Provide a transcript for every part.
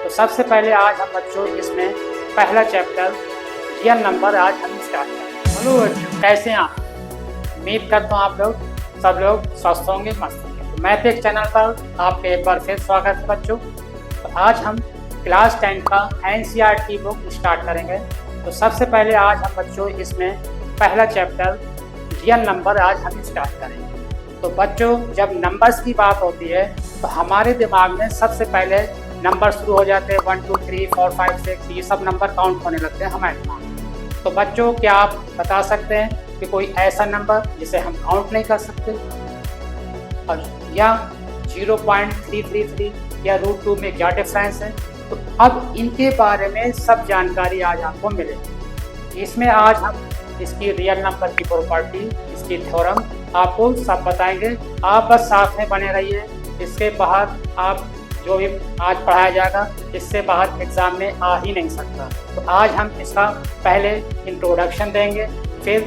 तो सबसे पहले आज हम बच्चों इसमें पहला चैप्टर रियल नंबर आज हम स्टार्ट करेंगे। हेलो बच्चों, कैसे हैं आप? उम्मीद करता हूँ आप लोग सब लोग स्वस्थ होंगे, मस्त होंगे। तो मैथ एक चैनल पर आपके एक बार फिर स्वागत है बच्चों। तो आज हम क्लास 10 का NCERT बुक स्टार्ट करेंगे। तो सबसे पहले आज हम बच्चों इसमें पहला चैप्टर रियल नंबर आज हम स्टार्ट करेंगे। तो बच्चों, जब नंबर्स की बात होती है तो हमारे दिमाग में सबसे पहले नंबर शुरू हो जाते हैं 1 2 3 4 5 6, ये सब नंबर काउंट होने लगते हैं हमारे दिमाग में। तो बच्चों, क्या आप बता सकते हैं कि कोई ऐसा नंबर जिसे हम काउंट नहीं कर सकते, और या 0.333 या √2 में क्या डिफरेंस है? तो अब इनके बारे में सब जानकारी आज आपको मिलेगी। इसमें आज हम इसकी रियल नंबर की प्रॉपर्टी, इसकी थ्योरम आपको सब बताएंगे। आप बस साथ में बने रहिए। इसके बाहर आप जो भी आज पढ़ाया जाएगा इससे बाहर एग्जाम में आ ही नहीं सकता। तो आज हम इसका पहले इंट्रोडक्शन देंगे, फिर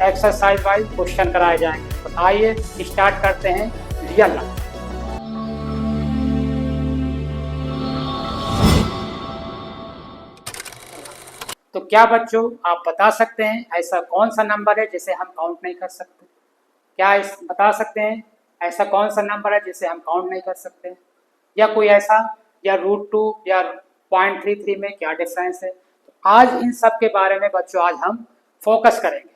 एक्सरसाइज वाइज क्वेश्चन कराए जाएंगे। तो आइए स्टार्ट करते हैं रियल नंबर। तो क्या बच्चों आप बता सकते हैं ऐसा कौन सा नंबर है जिसे हम काउंट नहीं कर सकते? क्या इस बता सकते हैं ऐसा कौन सा नंबर है जिसे हम काउंट नहीं कर सकते? या कोई ऐसा, या √2 या 0.33 में क्या डिफरेंस है? तो आज इन सब के बारे में बच्चों आज हम फोकस करेंगे।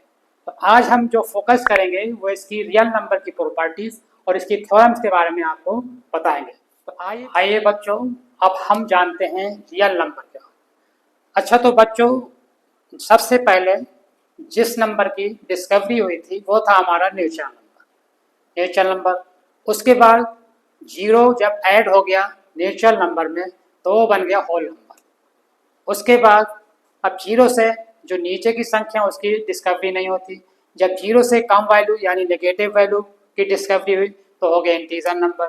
तो आज हम जो फोकस करेंगे वो इसकी रियल नंबर की प्रॉपर्टीज और इसकी थ्योरम्स के बारे में आपको बताएंगे। तो आइए बच्चों, अब हम जानते हैं रियल नंबर क्या। अच्छा, तो बच्चों सबसे पहले जिस नंबर की डिस्कवरी हुई थी वो था हमारा नेचुरल नंबर। उसके बाद 0 जब ऐड हो गया नेचुरल नंबर में तो वो बन गया होल नंबर। उसके बाद अब 0 से जो नीचे की संख्या उसकी डिस्कवरी नहीं होती। जब 0 से कम वैल्यू यानी नेगेटिव वैल्यू की डिस्कवरी हुई तो हो गया इंटीजर नंबर।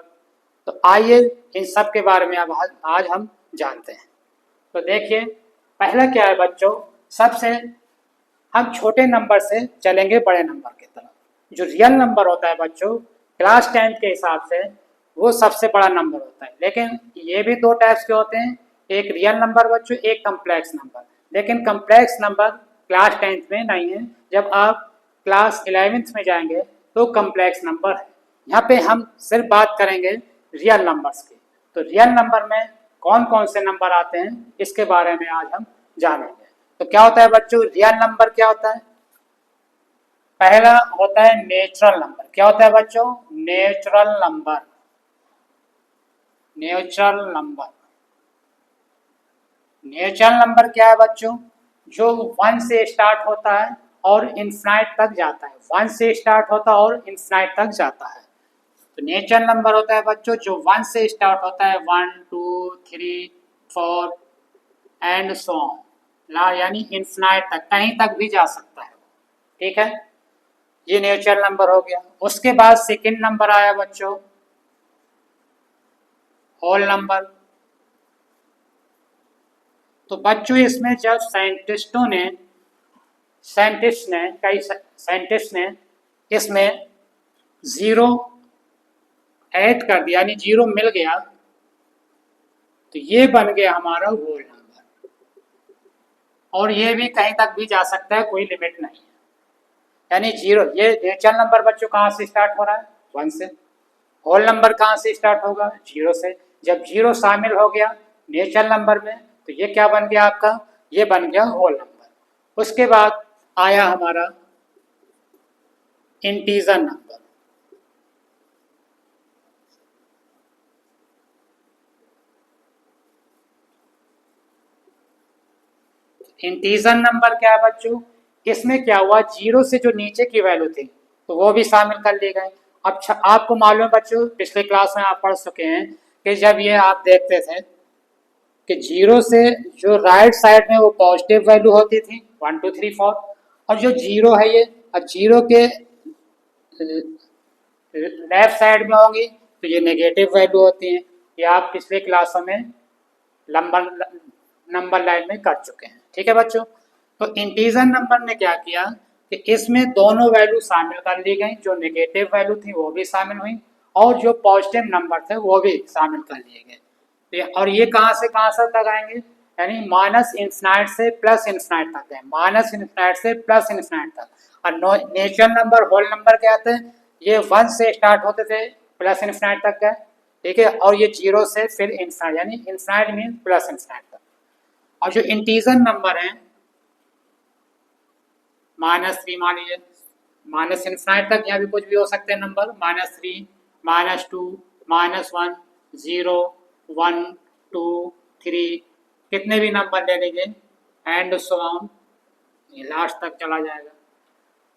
तो आइए इन सब के बारे में अब आज हम जानते हैं। तो देखिए, पहला क्या है बच्चों, सबसे हम छोटे नंबर से चलेंगे बड़े नंबर की तरफ। जो रियल नंबर होता है बच्चों क्लास 10 के हिसाब से वो सबसे बड़ा नंबर होता है। लेकिन ये भी दो टाइप्स के होते हैं, एक रियल नंबर बच्चों, एक कम्प्लेक्स नंबर। लेकिन कम्प्लेक्स नंबर क्लास 10 में नहीं है। जब आप क्लास 11th में जाएंगे तो कम्प्लेक्स नंबर है। यहाँ पे हम सिर्फ बात करेंगे रियल नंबर्स की। तो रियल नंबर में कौन कौन से नंबर आते हैं इसके बारे में आज हम जानेंगे। तो क्या होता है बच्चों रियल नंबर? क्या होता है? पहला होता है नेचुरल नंबर। क्या होता है बच्चों? Natural number. नेचुरल नंबर क्या है बच्चों? जो 1 से स्टार्ट होता है और इन्फिनाइट तक जाता है। 1 से स्टार्ट होता है और इन्फिनाइट तक जाता है। तो नेचुरल नंबर होता है बच्चों जो 1 से स्टार्ट होता है, 1 2 3 4 एंड सो ऑन, यानी इन्फिनाइट तक, कहीं तक भी जा सकता है। ठीक है, ये नेचुरल नंबर हो गया। उसके बाद सेकंड नंबर आया बच्चों होल नंबर। तो बच्चों इसमें जब कई साइंटिस्ट ने इसमें 0 ऐड कर दिया यानी 0 मिल गया तो ये बन गया हमारा होल नंबर। और ये भी कहीं तक भी जा सकता है, कोई लिमिट नहीं है। यानी 0, ये नेचुरल नंबर बच्चों कहाँ से स्टार्ट हो रहा है? 1 से। होल नंबर कहाँ से स्टार्ट होगा? 0 से। जब 0 शामिल हो गया नेचुरल नंबर में तो ये क्या बन गया आपका? ये बन गया होल नंबर। उसके बाद आया हमारा इंटीजर नंबर। इंटीजर नंबर क्या है बच्चों? इसमें क्या हुआ, 0 से जो नीचे की वैल्यू थी तो वो भी शामिल कर ली गए। अच्छा, आपको मालूम है बच्चों, पिछले क्लास में आप पढ़ चुके हैं कि जब ये आप देखते थे कि 0 से जो राइट साइड में वो पॉजिटिव वैल्यू होती थी 1 2 3 4, और जो 0 है ये, अब 0 के लेफ्ट साइड में होंगी तो ये नेगेटिव वैल्यू होती हैं। ये आप पिछले क्लासों में नंबर लाइन में कर चुके हैं। ठीक है बच्चों, तो इंटीजर नंबर ने क्या किया कि इसमें दोनों वैल्यू शामिल कर ली गई, जो नेगेटिव वैल्यू थी वो भी शामिल हुई और जो पॉजिटिव नंबर थे वो भी शामिल कर लिए गए। और ये कहाँ से तक आएंगे, यानी माइनस इन्फिनाइट से प्लस इन्फिनाइट तक है, माइनस इन्फिनाइट से प्लस इन्फिनाइट तक। और नेचुरल नंबर होल नंबर क्या आते हैं, ये 1 से स्टार्ट होते थे प्लस इन्फिनाइट तक गए, ठीक है, और ये 0 से फिर इन्फिनाइट, यानी इन्फिनाइट मीन प्लस इन्फिनाइट तक। और जो इंटीजर नंबर हैं -3 मान लीजिए, माइनस इन्फिनाइट तक यहाँ भी कुछ भी हो सकते हैं नंबर, -3, -2, -1, 0, 1, 2, 3, कितने भी नंबर ले लीजिए एंड सो ऑन, ये लास्ट तक चला जाएगा।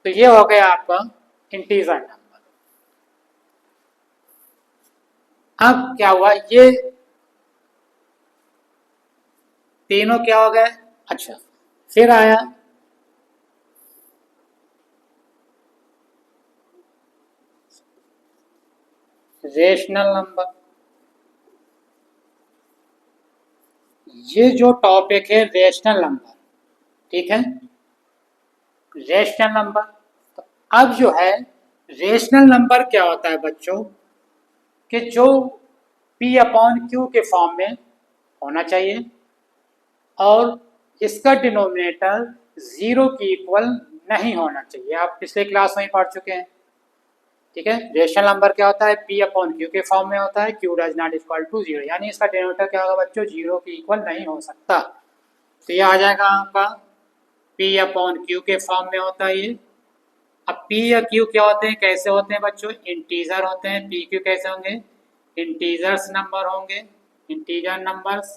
तो ये हो गया आपका इंटीजर नंबर। अब क्या हुआ, ये तीनों क्या हो गए, अच्छा फिर आया रेशनल नंबर। ये जो टॉपिक है रेशनल नंबर, ठीक है, रेशनल नंबर। तो अब जो है रेशनल नंबर क्या होता है बच्चों, कि जो P अपॉन Q के फॉर्म में होना चाहिए और इसका डिनोमिनेटर 0 की इक्वल नहीं होना चाहिए। आप पिछले क्लास में ही पढ़ चुके हैं, ठीक है। रेशनल नंबर क्या होता है, P अपॉन Q के फॉर्म में होता है, Q does not equal to 0, यानी इसका डिनोमिनेटर क्या होगा बच्चों, 0 की इक्वल नहीं हो सकता। तो ये आ जाएगा आपका P अपॉन Q के फॉर्म में होता है ये। अब P या Q क्या होते हैं, कैसे होते हैं बच्चों, इंटीजर होते हैं। P Q कैसे होंगे, इंटीजर्स नंबर होंगे, इंटीजर नंबर्स।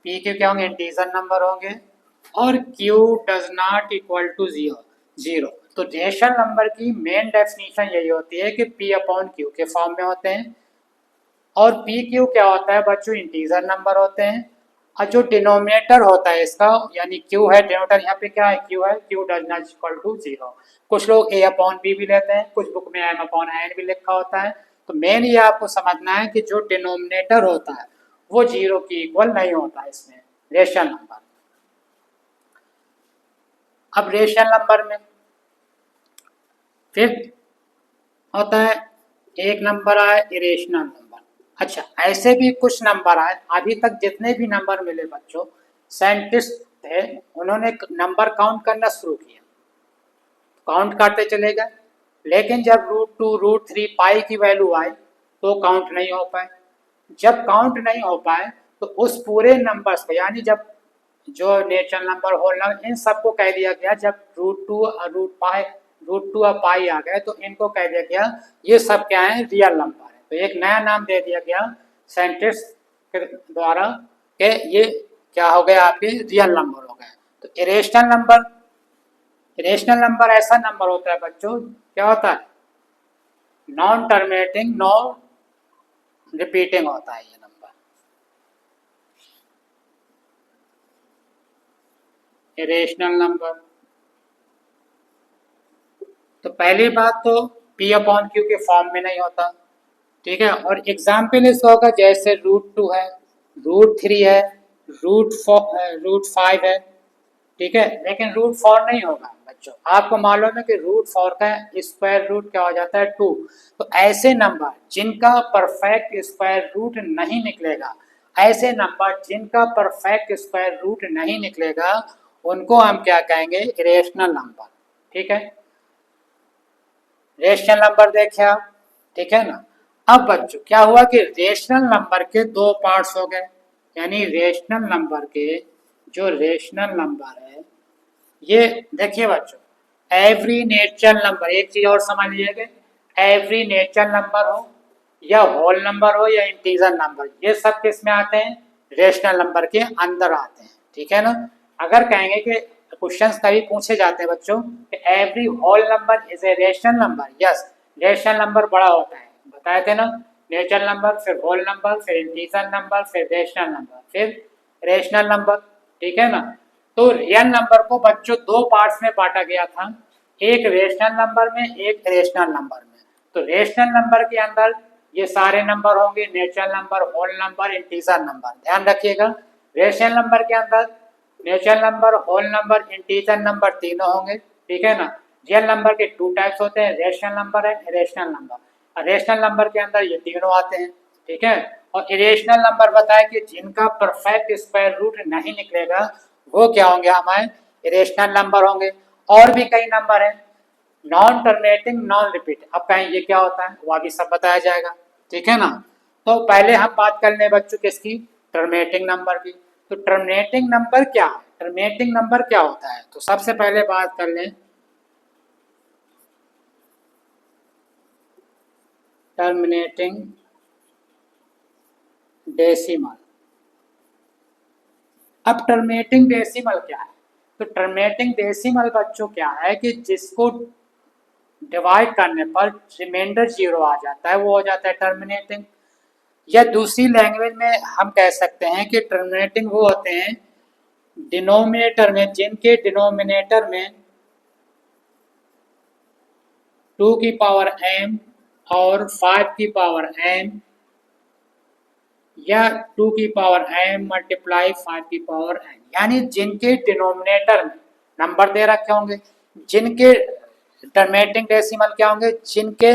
P Q क्या होंगे, इंटीजर नंबर होंगे, और Q does not equal to 0। तो रेशनल नंबर की मेन डेफिनेशन यही होती है कि P अपॉन Q के फॉर्म में होते हैं, और P Q क्या होता है बच्चों, इंटीजर नंबर होते हैं। और जो डिनोमिनेटर होता है इसका, यानी Q है, डिनोमिनेटर यहाँ पे क्या है, Q है, Q does not equal to 0। कुछ लोग A अपॉन B भी लेते हैं, कुछ बुक में M अपॉन N भी लिखा होता है। तो मेन ये आपको समझना है कि जो डिनोमिनेटर होता है वो 0 की इक्वल नहीं होता है इसमें, रेशनल नंबर। अब रेशनल नंबर में फिर होता है एक नंबर आए इरेशनल नंबर। अच्छा, ऐसे भी कुछ नंबर आए, अभी तक जितने भी नंबर मिले बच्चों, साइंटिस्ट थे, उन्होंने नंबर काउंट करना शुरू किया, काउंट करते चले गए, लेकिन जब √2 √3 पाई की वैल्यू आई तो काउंट नहीं हो पाए। जब काउंट नहीं हो पाए तो उस पूरे नंबर्स को, यानी जब जो नेचुरल नंबर होल नंबर इन सबको कह दिया गया, जब √2 और √2 और पाई आ गए तो इनको कह दिया गया ये सब क्या है, रियल नंबर है। तो एक नया नाम दे दिया गया साइंटिस्ट के द्वारा कि ये क्या हो गया, आपके रियल नंबर हो गए। तो इरेशनल नंबर, इरेशनल नंबर ऐसा नंबर होता है बच्चों, क्या होता है, नॉन टर्मिनेटिंग नॉन रिपीटिंग होता है ये नंबर, इरेशनल नंबर। तो पहली बात तो P अपॉन Q के फॉर्म में नहीं होता, ठीक है। और एग्जाम्पल इसका होगा जैसे √2 है, √3 है, √5 है, ठीक है, लेकिन √4 नहीं होगा बच्चों। आपको मालूम है कि √4 का स्क्वायर रूट क्या हो जाता है, 2। तो ऐसे नंबर जिनका परफेक्ट स्क्वायर रूट नहीं निकलेगा, ऐसे नंबर जिनका परफेक्ट स्क्वायर रूट नहीं निकलेगा, उनको हम क्या कहेंगे, इरेशनल नंबर, ठीक है। रेशनल नंबर देखे आप, ठीक है ना। अब बच्चों क्या हुआ कि रेशनल नंबर के दो पार्ट्स हो गए, यानी रेशनल नंबर के जो रेशनल नंबर है, ये देखिए बच्चों, एवरी नेचुरल नंबर, एक चीज और समझ लीजिएगा, एवरी नेचुरल नंबर हो या होल नंबर हो या इंटीजर नंबर, ये सब किस में आते हैं, रेशनल नंबर के अंदर आते हैं, ठीक है ना। अगर कहेंगे कि क्वेश्चंस कभी पूछे जाते हैं बच्चों कि every whole number is a rational number, yes, rational number बड़ा होता है, बताए थे ना, नेचुरल नंबर, फिर होल नंबर, फिर इंटीजर नंबर, फिर रेशनल नंबर, फिर रेशनल नंबर, ठीक है ना। तो रियल नंबर को बच्चों दो पार्ट्स में बांटा गया था, एक रेशनल नंबर में, एक इरेशनल नंबर में। तो रेशनल नंबर के अंदर ये सारे नंबर होंगे, natural number, whole number, integer number, ध्यान रखिएगा। रेशनल नंबर के अंदर natural number, whole number, integer number तीनों होंगे, ठीक है ना। रियल नंबर के 2 टाइप्स होते हैं, rational number and irrational number. Rational number के अंदर ये तीनों आते हैं, ठीक है। और इरेशनल नंबर बताए कि जिनका परफेक्ट स्क्वायर रूट नहीं निकलेगा वो क्या होंगे, हमारे इरेशनल नंबर होंगे। और भी कई नंबर हैं, नॉन टर्मिनेटिंग, नॉन रिपीट। अब कहें ये क्या होता है, वह भी सब बताया जाएगा, ठीक है ना। तो पहले हम बात कर लें बच्चों किसकी, टर्मिनेटिंग नंबर की। तो टर्मिनेटिंग नंबर क्या है, टर्मिनेटिंग नंबर क्या होता है, तो सबसे पहले बात कर लें टर्मिनेटिंग डेसिमल। अब टर्मिनेटिंग डेसिमल क्या है, तो टर्मिनेटिंग डेसिमल बच्चों क्या है कि जिसको डिवाइड करने पर रिमाइंडर जीरो आ जाता है वो हो जाता है टर्मिनेटिंग। या दूसरी लैंग्वेज में हम कह सकते हैं कि टर्मिनेटिंग वो होते हैं डिनोमिनेटर में, जिनके डिनोमिनेटर में 2 की पावर m और 5 की पावर m या 2 की पावर m मल्टीप्लाई 5 की पावर n, यानी जिनके डिनोमिनेटर में नंबर दे रखे होंगे, जिनके टर्मिनेटिंग डेसिमल क्या होंगे, जिनके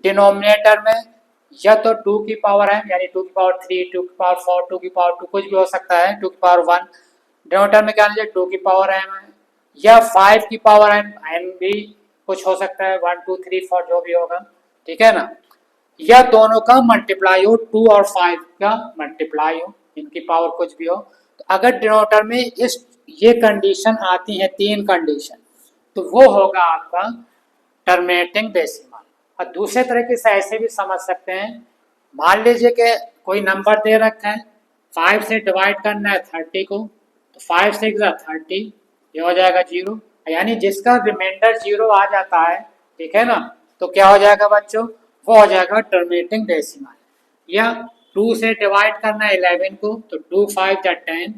डिनोमिनेटर में या तो 2 की पावर m यानी 2 की पावर 3, 2 की पावर 4, 2 की पावर 2 कुछ भी हो सकता है, 2 की पावर 1, डिनोमिनेटर में क्या लीजिए 2 की पावर m है, या 5 की पावर m भी कुछ हो सकता है, 1 2 3 4 जो भी होगा, ठीक है ना। या दोनों का मल्टीप्लाई हो, 2 और 5 का मल्टीप्लाई हो, इनकी पावर कुछ भी हो। तो अगर डिनोमिनेटर में इस ये कंडीशन आती है, तीन कंडीशन, तो वो होगा आपका टर्मिनेटिंग डेसिमल। और दूसरे तरीके से ऐसे भी समझ सकते हैं, मान लीजिए कि कोई नंबर दे रखा है, 5 से डिवाइड करना है 30 को, तो 5 से 30, ये हो जाएगा 0, यानी जिसका रिमाइंडर 0 आ जाता है, ठीक है ना, तो क्या हो जाएगा बच्चों, वो हो जाएगा टर्मिनेटिंग डेसिमल। या 2 से डिवाइड करना है 11 को, तो 2 5 जा 10,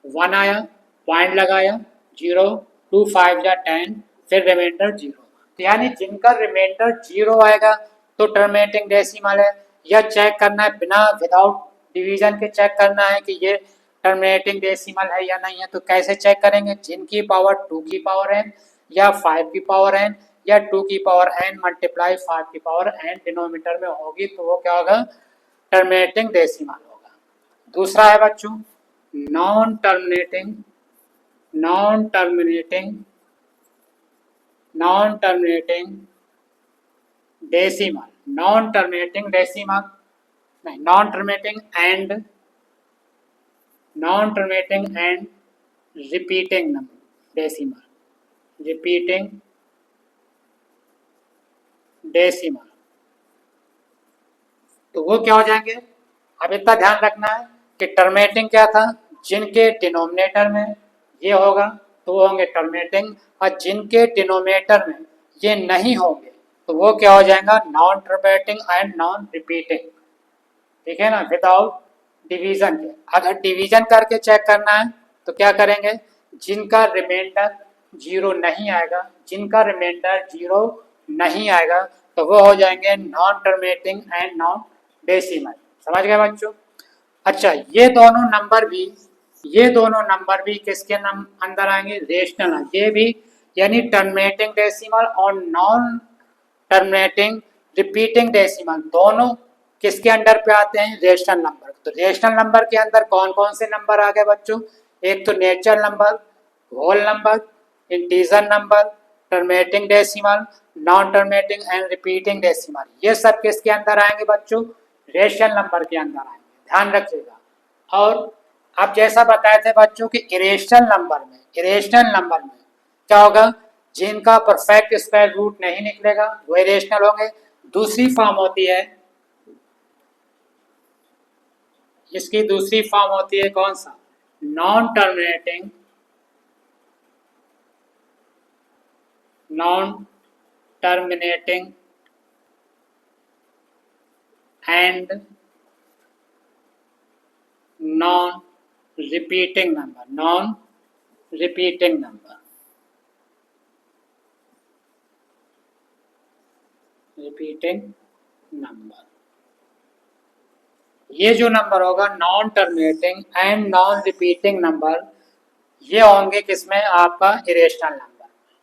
1 आया, पॉइंट लगाया 0, 2 5 जा 10, फिर रिमाइंडर 0। तो यानी जिनका रिमाइंडर 0 आएगा तो टर्मिनेटिंग डेसिमल है। या चेक करना है बिना विदाउट डिवीजन के चेक करना है कि ये टर्मिनेटिंग डेसिमल है या नहीं है, तो कैसे चेक करेंगे, जिनकी पावर 2 की पावर n या 5 की पावर n या 2 की पावर n मल्टीप्लाई 5 की पावर n डिनोमिनेटर में होगी, तो वो क्या होगा, टर्मिनेटिंग डेसिमल होगा। दूसरा है बच्चों non terminating, non terminating, non terminating decimal, non terminating decimal नहीं, non terminating and, non terminating and repeating number decimal, repeating decimal. तो वो क्या हो जाएंगे, अब इतना ध्यान रखना है कि टर्मिनेटिंग क्या था, जिनके डिनोमिनेटर में ये होगा तो वो होंगे टर्मिनेटिंग, और जिनके डिनोमिनेटर में ये नहीं होंगे तो वो क्या हो जाएगा, non terminating and non repeating, ठीक है ना, विदाउट डिवीजन के। अगर डिवीजन करके चेक करना है तो क्या करेंगे, जिनका रिमाइंडर 0 नहीं आएगा, जिनका रिमाइंडर 0 नहीं आएगा तो वो हो जाएंगे non terminating and non decimal. समझ गए बच्चों। अच्छा ये दोनों नंबर भी, ये दोनों नंबर भी किसके अंदर आएंगे, रेशनल, ये भी, यानी टर्मिनेटिंग डेसिमल और नॉन टर्मिनेटिंग रिपीटिंग डेसिमल दोनों किसके अंडर पे आते हैं, रेशनल नंबर। तो रेशनल नंबर के अंदर कौन कौन से नंबर आ गए बच्चों, एक तो natural number, whole number, integer number, terminating decimal, non terminating and repeating decimal, ये सब किसके अंदर आएंगे बच्चों, रेशनल नंबर के अंदर आएंगे, ध्यान रखिएगा। और अब जैसा बताए थे बच्चों कि इरेशनल नंबर में, इरेशनल नंबर में क्या होगा, जिनका परफेक्ट स्क्वायर रूट नहीं निकलेगा वो इरेशनल होंगे। दूसरी फॉर्म होती है, इसकी दूसरी फॉर्म होती है कौन सा, non terminating, non terminating and non repeating number, non repeating number, repeating number. ये जो नंबर होगा non terminating and non repeating number, ये होंगे किसमें, आपका इरेशनल नंबर।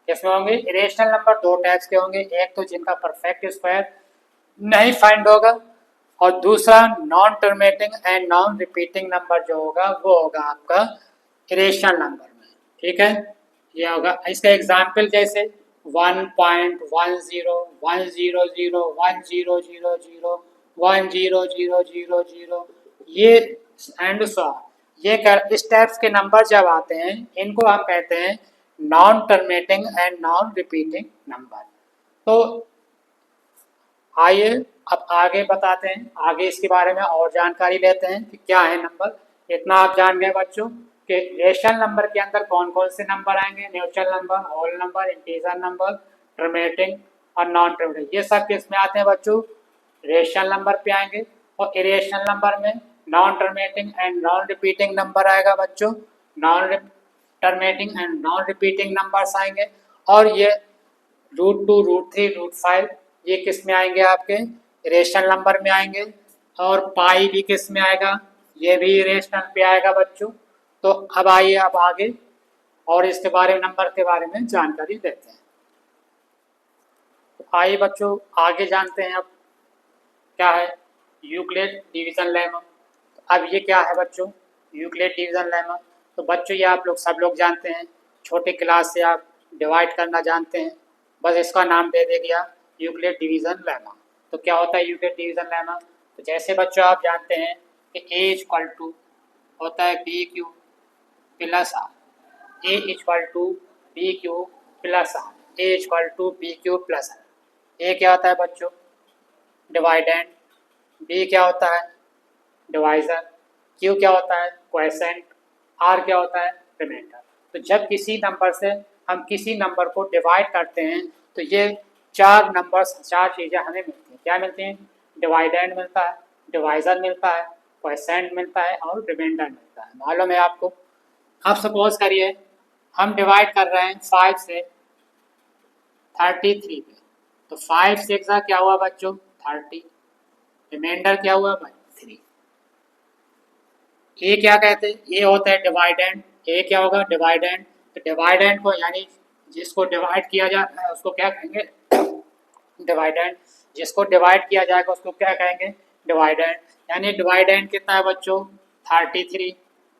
किसमें होंगे, इरेशनल नंबर दो टाइप्स के होंगे, एक तो जिनका परफेक्ट स्क्वायर नहीं फाइंड होगा। और दूसरा non terminating and non repeating number जो होगा वो होगा आपका इरेशनल नंबर में, ठीक है। ये होगा इसका एग्जाम्पल जैसे 1.10 10100001000 ये एंड सो ये इस टाइप्स के नंबर जब आते हैं इनको हम कहते हैं non terminating and non repeating number. तो आइए अब आगे बताते हैं, आगे इसके बारे में और जानकारी लेते हैं कि क्या है नंबर। इतना आप जान गए बच्चों कि रेशनल नंबर के अंदर कौन कौन से नंबर आएंगे, natural number, whole number, integer number, terminating और नॉन टर्मिनेटिंग। ये सब किस में आते हैं बच्चों, रेशनल नंबर पे आएंगे। और इरेशनल नंबर में non terminating and non repeating number आएगा बच्चों, non terminating and non repeating numbers आएंगे। और ये √2, √3, √5 ये किस में आएंगे, आपके रेशनल नंबर में आएंगे। और पाई भी किस में आएगा, ये भी रेशनल पे आएगा बच्चों। तो अब आइए अब आगे और इसके बारे में नंबर के बारे में जानकारी देते हैं। तो आइए बच्चों आगे जानते हैं अब क्या है यूक्लिड डिवीजन लेमा। तो अब ये क्या है बच्चों, यूक्लिड डिवीजन लेमा। तो बच्चों ये आप लोग सब लोग जानते हैं, छोटे क्लास से आप डिवाइड करना जानते हैं, बस इसका नाम दे दे गया यूक्लिड डिवीजन लेमा। तो क्या होता है यूक्लिड डिवीजन लेमा, तो जैसे बच्चों आप जानते हैं कि ए इक्वल टू होता है B Q plus R, A equal to B Q plus R, A equal to B Q plus R. A क्या होता है बच्चों, डिवाइडेंड, बी क्या होता है डिवाइजर, क्यू क्या होता है क्वोशेंट, आर क्या होता है रिमाइंडर। तो जब किसी नंबर से हम किसी नंबर को डिवाइड करते हैं तो ये चार नंबर्स, चार चीज़ें हमें मिलती हैं। क्या मिलती हैं, डिवाइडेंड मिलता है, डिवाइजर मिलता है, क्वोशेंट मिलता है और रिमाइंडर मिलता है। मालूम है आपको। अब सपोज करिए हम डिवाइड कर रहे हैं 5 से 33 पे, तो 5 से क्या हुआ बच्चों 30, रिमाइंडर क्या हुआ भाई 3। ए क्या कहते हैं, ए होता है डिवाइडेंड, ए क्या होगा डिवाइडेंड। तो डिवाइडेंड को यानी जिसको डिवाइड किया जाता है उसको क्या कहेंगे डिवाइडेंड, जिसको डिवाइड किया जाएगा उसको क्या कहेंगे डिवाइडेंड। यानी डिवाइडेंड कितना है बच्चों 33,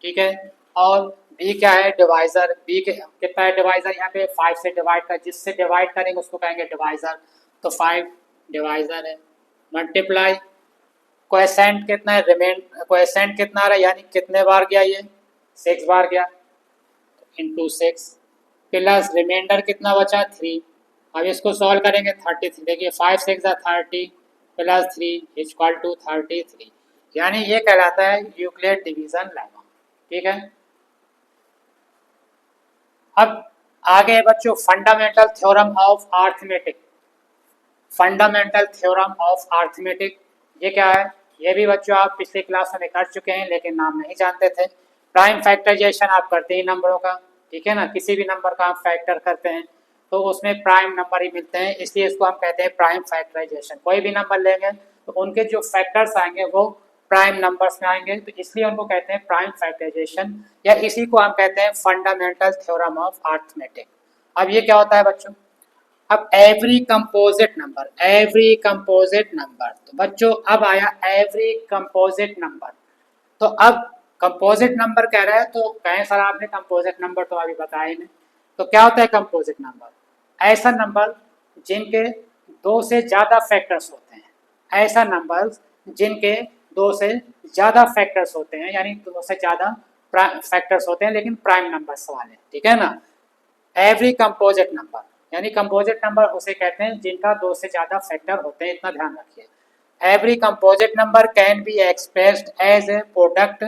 ठीक है। और बी क्या है डिवाइजर, बी कितना है डिवाइजर, यहाँ पे 5 से डिवाइड कर, जिससे डिवाइड करेंगे उसको कहेंगे डिवाइजर, तो 5 डिवाइजर है। मल्टीप्लाई क्वोशेंट कितना है, क्वोशेंट कितना आ रहा है यानी कितने बार गया ये 6 बार गया, इंटू 6 प्लस रिमाइंडर कितना बचा 3। अब इसको सॉल्व करेंगे 33, देखिए 5 6 30 प्लस 3 इक्वल टू 33, यानी ये कहलाता है यूक्लिड डिवीजन लेमा, ठीक है। अब आगे बच्चों fundamental theorem of arithmetic, fundamental theorem of arithmetic ये क्या है, ये भी बच्चों आप पिछले क्लास में कर चुके हैं लेकिन नाम नहीं जानते थे। प्राइम फैक्टराइजेशन आप करते हैं नंबरों का, ठीक है ना, किसी भी नंबर का आप फैक्टर करते हैं तो उसमें प्राइम नंबर ही मिलते हैं, इसलिए इसको हम कहते हैं प्राइम फैक्टराइजेशन। कोई भी नंबर लेंगे तो उनके जो फैक्टर्स आएंगे वो प्राइम नंबर्स में आएंगे, तो इसलिए उनको कहते हैं प्राइम फैक्टराइजेशन, या इसी को हम कहते हैं फंडामेंटल थ्योरम ऑफ अरिथमेटिक। अब ये क्या होता है बच्चों, अब every composite number, every composite number, तो बच्चों अब आया एवरी कंपोजिट नंबर। तो अब कंपोजिट नंबर कह रहा है तो कहें सर आपने कंपोजिट नंबर तो अभी बताया ही नहीं। तो क्या होता है कंपोजिट नंबर, ऐसा नंबर जिनके दो से ज़्यादा फैक्टर्स होते हैं, ऐसा नंबर जिनके दो से ज़्यादा फैक्टर्स होते हैं, यानी दो से ज़्यादा फैक्टर्स होते हैं लेकिन प्राइम नंबर्स वाले, ठीक है ना। एवरी कंपोजिट नंबर यानी कंपोजिट नंबर उसे कहते हैं जिनका दो से ज़्यादा फैक्टर होते हैं, इतना ध्यान रखिए। Every composite number can be expressed as a product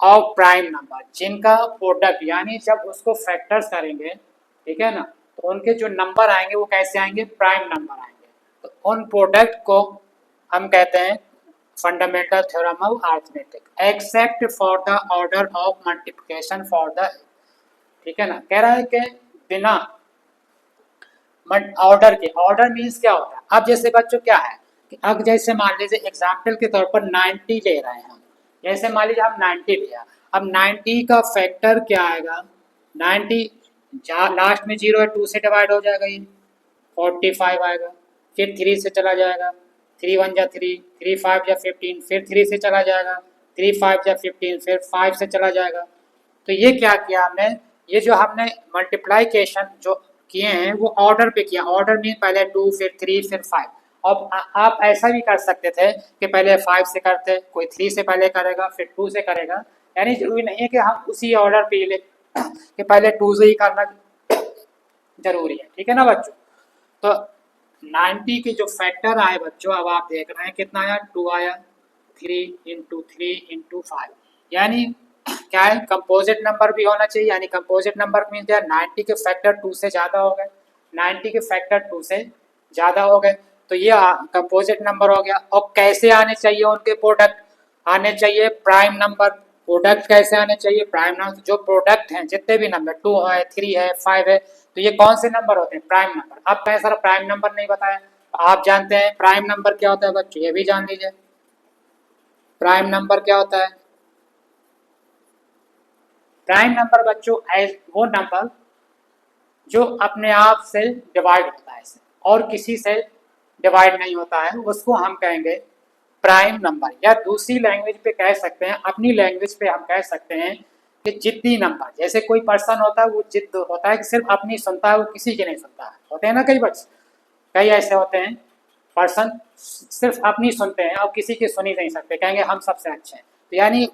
of prime number, जिनका प्रोडक्ट यानी जब उसको फैक्टर्स करेंगे, ठीक है ना, तो उनके जो नंबर आएंगे वो कैसे आएंगे प्राइम नंबर आएंगे। तो उन प्रोडक्ट को हम कहते हैं fundamental theorem of arithmetic, except for the order of multiplication for the, ठीक है ना। कह रहा है कि बिना ऑर्डर के, ऑर्डर मीन्स क्या होता है, अब जैसे बच्चों क्या है कि अब जैसे मान लीजिए एग्जाम्पल के तौर पर 90 ले रहे हैं हम, जैसे मान लीजिए हम 90 लिया, अब 90 का फैक्टर क्या आएगा 90, लास्ट में 0 है 2 से डिवाइड हो जाएगा, ये 45 आएगा, फिर 3 से चला जाएगा 3 1 जा 3, 3 5 जा 15, फिर 3 से चला जाएगा, 3 5 जा 15, फिर 5 से चला जाएगा। तो ये क्या किया हमने, ये जो हमने मल्टीप्लाइकेशन जो किए हैं वो ऑर्डर पे किया। ऑर्डर में पहले 2 फिर 3 फिर 5। अब आप ऐसा भी कर सकते थे कि पहले 5 से करते, कोई 3 से पहले करेगा फिर 2 से करेगा, यानी जरूरी नहीं है कि हम उसी ऑर्डर पे ले कि पहले 2 से ही करना जरूरी है। ठीक है ना बच्चों। तो 90 के जो फैक्टर आए बच्चों, अब आप देख रहे हैं कितना आया, 2 आया, 3 इंटू 3 इंटू 5, यानी क्या है, कंपोजिट नंबर भी होना चाहिए। यानी कंपोजिट नंबर मीन क्या, 90 के फैक्टर 2 से ज़्यादा हो गए, 90 के फैक्टर 2 से ज़्यादा हो गए, तो ये कंपोजिट नंबर हो गया। और कैसे आने चाहिए उनके प्रोडक्ट, आने चाहिए प्राइम नंबर। प्रोडक्ट कैसे आने चाहिए, प्राइम नंबर। जो प्रोडक्ट हैं जितने भी नंबर 2 है 3 है 5 है, तो ये कौन से नंबर होते हैं, प्राइम नंबर। अब कहीं सारा प्राइम नंबर नहीं बताया, आप जानते हैं प्राइम नंबर क्या होता है बच्चों, ये भी जान लीजिए प्राइम नंबर क्या होता है। प्राइम नंबर बच्चों वो नंबर जो अपने आप से डिवाइड होता है और किसी से डिवाइड नहीं होता है, उसको हम कहेंगे प्राइम नंबर। या दूसरी लैंग्वेज पे कह सकते हैं, अपनी लैंग्वेज पे हम कह सकते हैं कि जिद्दी नंबर। जैसे कोई पर्सन होता है वो जिद्द होता है कि सिर्फ अपनी सुनता है, वो किसी की नहीं सुनता है। होते हैं ना कई बच्चे, कई ऐसे होते हैं पर्सन सिर्फ अपनी सुनते हैं और किसी की सुनी नहीं सकते, कहेंगे हम सबसे अच्छे हैं। तो यानी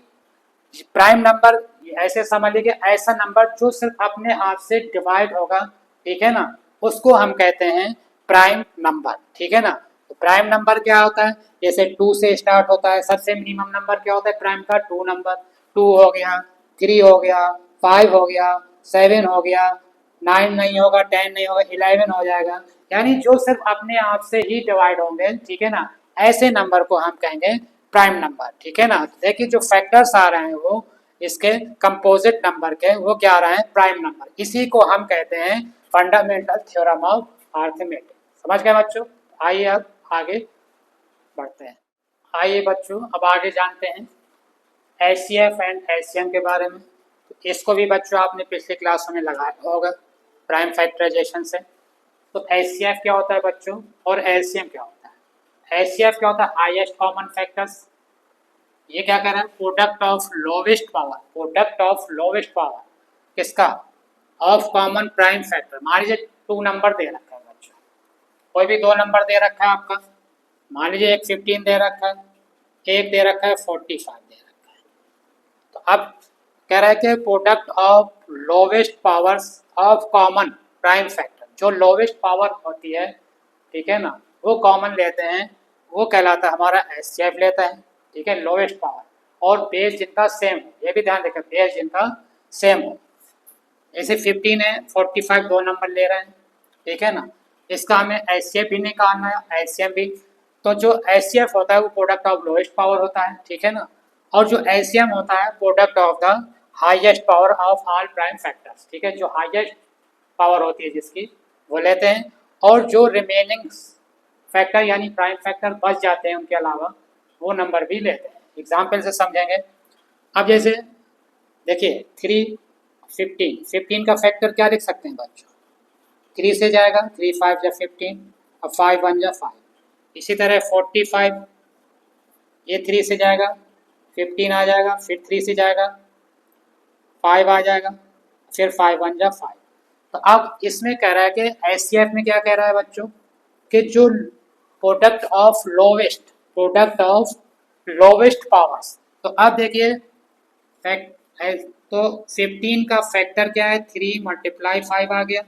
प्राइम नंबर ऐसे समझ लीजिए ऐसा नंबर जो सिर्फ अपने आप से डिवाइड होगा, ठीक है ना, उसको हम कहते हैं प्राइम नंबर। ठीक है ना। तो प्राइम नंबर क्या होता है, जैसे 2 से स्टार्ट होता है, सबसे मिनिमम नंबर क्या होता है प्राइम का, 2 नंबर। 2 हो गया, 3 हो गया, 5 हो गया, 7 हो गया, 9 नहीं होगा, 10 नहीं होगा, 11 हो जाएगा। यानी जो सिर्फ अपने आप से ही डिवाइड होंगे, ठीक है ना, ऐसे नंबर को हम कहेंगे प्राइम नंबर। ठीक है ना। देखिए जो फैक्टर्स आ रहे हैं वो इसके कंपोजिट नंबर के, वो क्या आ रहा है, प्राइम नंबर। इसी को हम कहते हैं फंडामेंटल थ्योरम ऑफ अरिथमेटिक। समझ गए बच्चों। आइए अब आगे बढ़ते हैं। आइए बच्चों अब आगे जानते हैं एचसीएफ एंड एलसीएम के बारे में। तो इसको भी बच्चों आपने पिछले क्लासों में लगाया होगा प्राइम फैक्टराइजेशन से। तो एचसीएफ क्या होता है बच्चों और एलसीएम क्या होता है। एचसीएफ क्या होता है, हाईएस्ट कॉमन फैक्टर्स। ये क्या कर रहा है, product of lowest power, product of lowest power किसका, ऑफ कॉमन प्राइम फैक्टर। मान लीजिए 2 नंबर दे रखा है बच्चों, कोई भी 2 नंबर दे रखा है आपका, मान लीजिए एक 15 दे रखा है, एक दे रखा है 45 दे रखा है। तो अब कह रहा है कि product of lowest powers of common prime factor, जो लोवेस्ट पावर होती है, ठीक है ना, वो कॉमन लेते हैं, वो कहलाता है हमारा एचसीएफ लेता है। ठीक है, लोवेस्ट पावर। और बेस जिनका सेम हो, ये भी ध्यान रखें, बेस जिनका सेम हो। जैसे 15 है, 45 2 नंबर ले रहे हैं, ठीक है ना, इसका हमें एचसीएफ भी निकालना है, एचसीएफ भी। तो जो एचसीएफ होता है वो प्रोडक्ट ऑफ लोवेस्ट पावर होता है, ठीक है ना, और जो एलसीएम होता है product of the highest power of all prime factors. ठीक है, जो हाईएस्ट पावर होती है जिसकी, वो लेते हैं। और जो रिमेनिंग फैक्टर यानी प्राइम फैक्टर बच जाते हैं उनके अलावा, वो नंबर भी लेते हैं। एग्जाम्पल से समझेंगे। अब जैसे देखिए 3 15 का फैक्टर क्या लिख सकते हैं बच्चों, 3 से जाएगा, 3 5 जा 15 और 5 1 जा 5। इसी तरह 45 ये 3 से जाएगा, 15 आ जाएगा, फिर 3 से जाएगा, 5 आ जाएगा, फिर 5 1 जा 5। तो अब इसमें कह रहा है कि एचसीएफ में क्या कह रहा है बच्चों, कि जो product of lowest, product of lowest powers. तो अब देखिए तो 15 का फैक्टर क्या है, 3 मल्टीप्लाई 5 आ गया,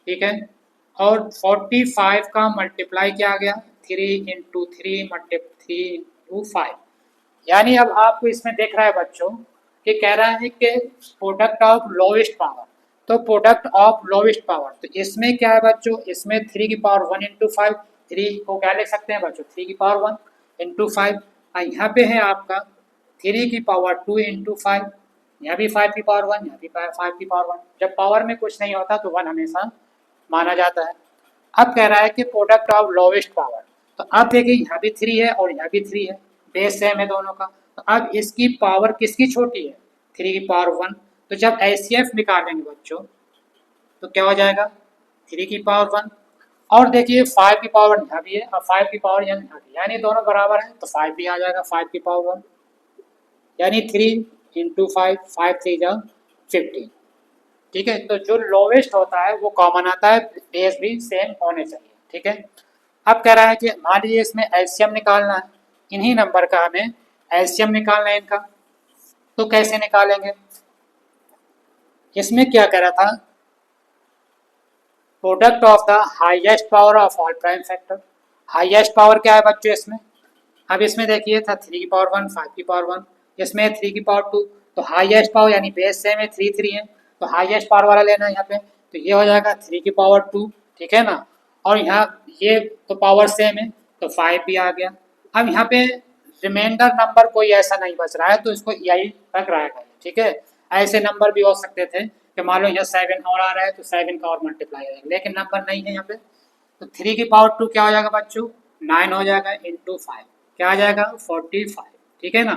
ठीक है। और 45 का मल्टीप्लाई क्या आ गया, 3 इंटू 3 3 इंटू 5। यानी अब आपको इसमें देख रहा है बच्चों कि कह रहा है कि प्रोडक्ट ऑफ लोवेस्ट पावर। तो प्रोडक्ट ऑफ लोवेस्ट पावर, तो इसमें क्या है बच्चों, इसमें 3 की पावर 1 इंटू 5, 3 को क्या लिख सकते हैं बच्चों, 3 की पावर 1 इंटू 5। यहाँ पे है आपका 3 की पावर 2 इंटू 5, यहाँ भी 5 की पावर 1, यहाँ भी 5 की पावर 1। जब पावर में कुछ नहीं होता तो 1 हमेशा माना जाता है। अब कह रहा है कि प्रोडक्ट ऑफ लोवेस्ट पावर। तो अब देखिए यहाँ भी 3 है और यहाँ भी 3 है, बेस सेम है दोनों का। तो अब इसकी पावर किसकी छोटी है, 3 की पावर 1। तो जब एचसीएफ निकालेंगे बच्चों तो क्या हो जाएगा, 3 की पावर 1 और देखिए 5 की पावर यहाँ भी है और 5 की पावर यहाँ भी, यानी दोनों बराबर है तो 5 भी आ जाएगा 5 की पावर 1, यानी 3 इंटू 5, 5 3 जा 15। ठीक है, तो जो लोवेस्ट होता है वो कॉमन आता है, बेस भी सेम होने चाहिए। ठीक है, अब कह रहा है कि मान लीजिए इसमें एलसीएम निकालना है, इन्हीं नंबर का हमें एलसीएम निकालना है इनका, तो कैसे निकालेंगे? इसमें क्या कह रहा था, product of the highest power of all prime factor. Highest power क्या है बच्चों इसमें? अब इसमें देखिए था 3 की पावर 1, 5 की पावर 1, इसमें 3 की पावर 2, तो हाईएस्ट पावर यानी बेस सेम है 3 3 है, तो हाईएस्ट पावर वाला लेना है यहाँ पे, तो ये हो जाएगा 3 की पावर 2। ठीक है ना, और यहाँ ये तो पावर सेम है तो 5 भी आ गया। अब यहाँ पे रिमाइंडर नंबर कोई ऐसा नहीं बच रहा है तो इसको यही रख रहा है। ठीक है, ऐसे नंबर भी हो सकते थे कि मान लो यहाँ 7 और आ रहा है तो 7 का और मल्टीप्लाई हो जाएगा, लेकिन नंबर नहीं है यहाँ पे, तो 3 की पावर 2 क्या हो जाएगा बच्चों? 9 हो जाएगा इंटू 5, क्या आ जाएगा? 45। ठीक है ना,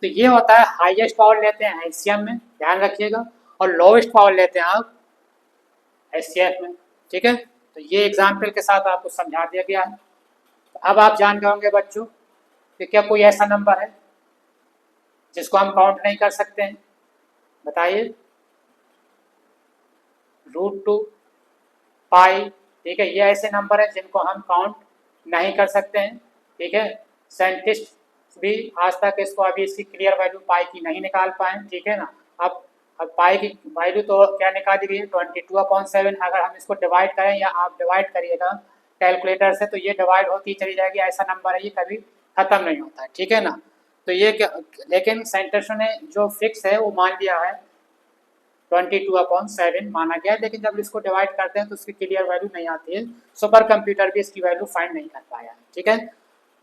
तो ये होता है हाईएस्ट पावर लेते हैं एलसीएम में, ध्यान रखिएगा, और लोवेस्ट पावर लेते हैं आप एचसीएफ में। ठीक है, तो ये एग्जाम्पल के साथ आपको समझा दिया गया है। तो अब आप जान गए होंगे बच्चों कि क्या कोई ऐसा नंबर है जिसको हम काउंट नहीं कर सकते हैं? बताइए। √2, पाई, ठीक है, ये ऐसे नंबर है जिनको हम काउंट नहीं कर सकते हैं। ठीक है, साइंटिस्ट भी आज तक इसको अभी इसकी क्लियर वैल्यू पाई की नहीं निकाल पाए। ठीक है ना, अब पाई की वैल्यू तो क्या निकाल दी गई है 22/7। अगर हम इसको डिवाइड करें या आप डिवाइड करिएगा कैलकुलेटर से तो ये डिवाइड होती चली जाएगी, ऐसा नंबर है, ये कभी खत्म नहीं होता है। ठीक है ना, तो ये क्या, लेकिन साइंटिस्टों ने जो फिक्स है वो मान लिया है 22/7 माना गया है, लेकिन जब इसको डिवाइड करते हैं तो उसकी क्लियर वैल्यू नहीं आती है, सुपर कंप्यूटर भी इसकी वैल्यू फाइंड नहीं कर पाया है। ठीक है,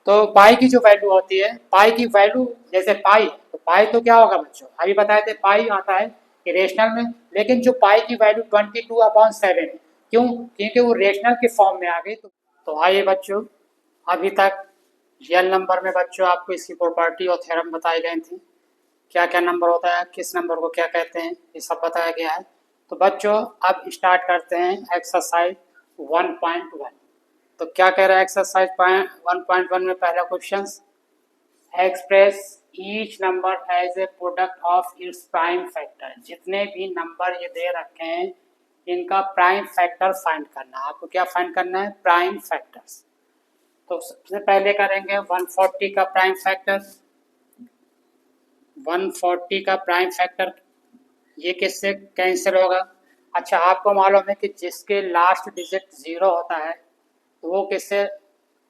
तो पाई की जो वैल्यू होती है, पाई की वैल्यू जैसे पाई, तो पाई तो क्या होगा बच्चों, अभी बताए थे पाई आता है रेशनल में, लेकिन जो पाई की वैल्यू 22/7 है, क्यों? क्योंकि वो रेशनल के फॉर्म में आ गई। तो आइए बच्चों, अभी तक रियल नंबर में बच्चों आपको इसकी प्रॉपर्टी और थ्योरम बताई गई थी, क्या क्या नंबर होता है, किस नंबर को क्या कहते हैं, ये सब बताया गया है। तो बच्चों अब स्टार्ट करते हैं एक्सरसाइज 1.1। तो क्या कह रहा है एक्सरसाइज 1.1 में पहला question, express each number as a product of its prime factor. जितने भी नंबर ये दे रखे हैं इनका प्राइम फैक्टर फाइंड करना है। आपको क्या फाइंड करना है? Prime factors. तो सबसे पहले करेंगे 140 का प्राइम फैक्टर। 140 का प्राइम फैक्टर ये किससे कैंसिल होगा? अच्छा, आपको मालूम है कि जिसके लास्ट डिजिट 0 होता है तो वो किससे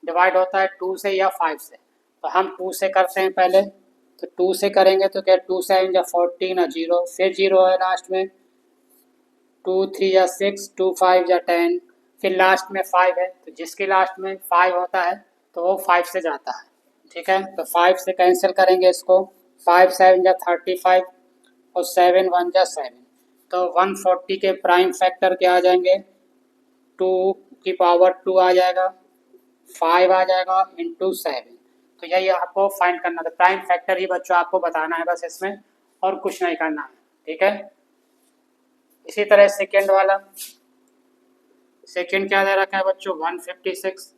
डिवाइड होता है? 2 से या 5 से। तो हम 2 से करते हैं पहले, तो 2 से करेंगे तो क्या 2 7 या 14 और 0, फिर 0 है लास्ट में, 2 3 या 6, 2 5 या 10, फिर लास्ट में 5 है, तो जिसके लास्ट में 5 होता है तो वो 5 से जाता है। ठीक है, तो 5 से कैंसिल करेंगे इसको, 5 7 या 35 और 7 1 या 7, तो 140 के प्राइम फैक्टर क्या आ जाएंगे? 2 की पावर 2 आ जाएगा, 5 आ जाएगा इंटू 7। तो यही आपको फाइंड करना था, प्राइम फैक्टर ही बच्चों आपको बताना है बस इसमें, और कुछ नहीं करना है। ठीक है, इसी तरह सेकेंड वाला, सेकेंड क्या दे रखा है बच्चों? 156।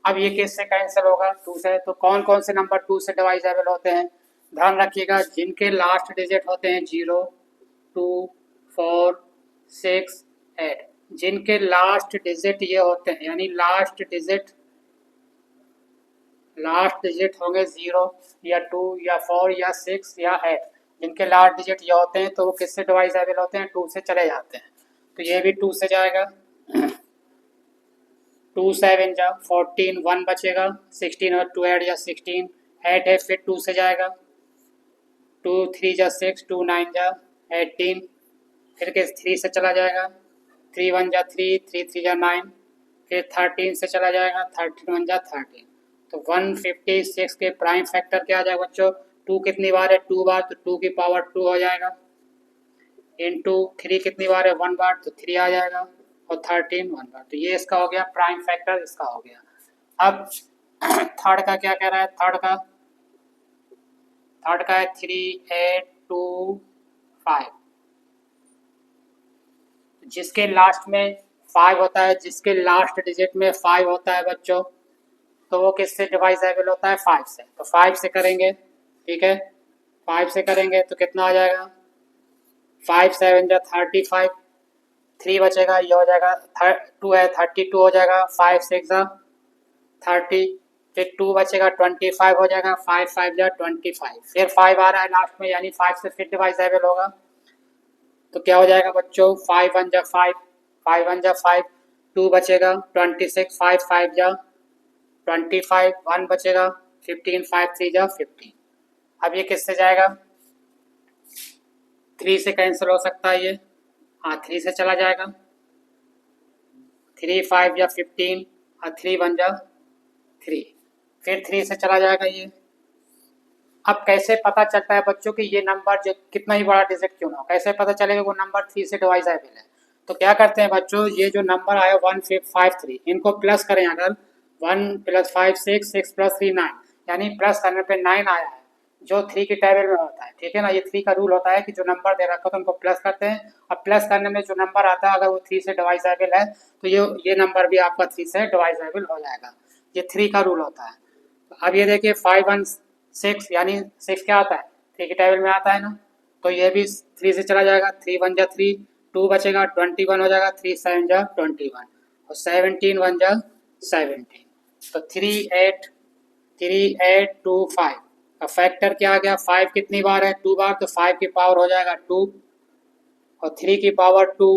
अब ये किससे कैंसिल होगा? 2 से। तो कौन कौन से नंबर 2 से डिवाइजेबल होते हैं? ध्यान रखिएगा, जिनके लास्ट डिजिट होते हैं 0 2 4 6 8, जिनके लास्ट डिजिट ये होते हैं, यानी लास्ट डिजिट होंगे 0 या 2 या 4 या 6 या 8, जिनके लास्ट डिजिट ये होते हैं तो वो किससे डिवाइजेबल होते हैं? 2 से चले जाते हैं। तो ये भी 2 से जाएगा, 2 7 जा 14, 1 बचेगा, 16 और 2 ऐड या 16, 8 है, फिर 2 से जाएगा, 2 3 जा 6, 2 9 जा 18, फिर के 3 से चला जाएगा, 3 1 जा 3, 3 3 जा 9, फिर 13 से चला जाएगा, 13 1 जा 13। तो 156 के प्राइम फैक्टर क्या आ जाएगा बच्चों? 2 कितनी बार है? 2 बार, तो 2 की पावर 2 हो जाएगा, इंटू 3 कितनी बार है? 1 बार, तो 3 आ जाएगा, और 13 1 बार। तो ये इसका हो गया प्राइम फैक्टर, इसका हो गया। अब थर्ड का क्या कह रहा है? थर्ड का है 3 8 2 5, जिसके लास्ट में 5 होता है जिसके लास्ट डिजिट में 5 होता है बच्चों, तो वो किससे डिवाइजेबल होता है? 5 से। तो 5 से करेंगे, ठीक है, 5 से करेंगे तो कितना आ जाएगा? 5 7 जा 35, 3 बचेगा, ये हो जाएगा 2 है 32 हो जाएगा, 5 6 जा 30, फिर 2 बचेगा 25 हो जाएगा, 5 5 जा 25, फिर 5 आ रहा है लास्ट में, यानी 5 से फिर डिवाइजेबल होगा, तो क्या हो जाएगा बच्चों? 5 1 जा 5, 5 1 जा 5, 2 बचेगा 26, 5 5 जा 25, 1 बचेगा 15, 5 3 जा 15। अब ये किससे जाएगा? 3 से कैंसिल हो सकता है ये, हाँ 3 से चला जाएगा, 3 5 या 15 और 3 1 जा 3, फिर 3 से चला जाएगा ये। अब कैसे पता चलता है बच्चों कि ये नंबर जो कितना ही बड़ा डिजिट क्यों ना हो, कैसे पता चलेगा वो नंबर 3 से डिवाइजेबल है? तो क्या करते हैं बच्चों, ये जो नंबर आया 1553, इनको प्लस करें, अगर 1 + 5 6, 6 + 3 9, यानी प्लस करने पे 9 आया है, जो 3 की टेबल में होता है, ठीक है ना। ये 3 का रूल होता है कि जो नंबर दे रखा है तो उनको प्लस करते हैं, और प्लस करने में जो नंबर आता है अगर वो 3 से डिवाइजेबल है तो ये नंबर भी आपका 3 से डिवाइजेबल हो जाएगा। ये 3 का रूल होता है। अब ये देखिए 5 1 6, यानी 6 क्या आता है? 3 की टेबल में आता है ना, तो ये भी 3 से चला जाएगा, 3 1 जा 3, 2 बचेगा 21 हो जाएगा, 3 7 जा 21, और 17 1 जा 17, तो 3 8 2 5 का फैक्टर क्या आ गया? 5 कितनी बार है? 2 बार, तो 5 की पावर हो जाएगा 2, और 3 की पावर 2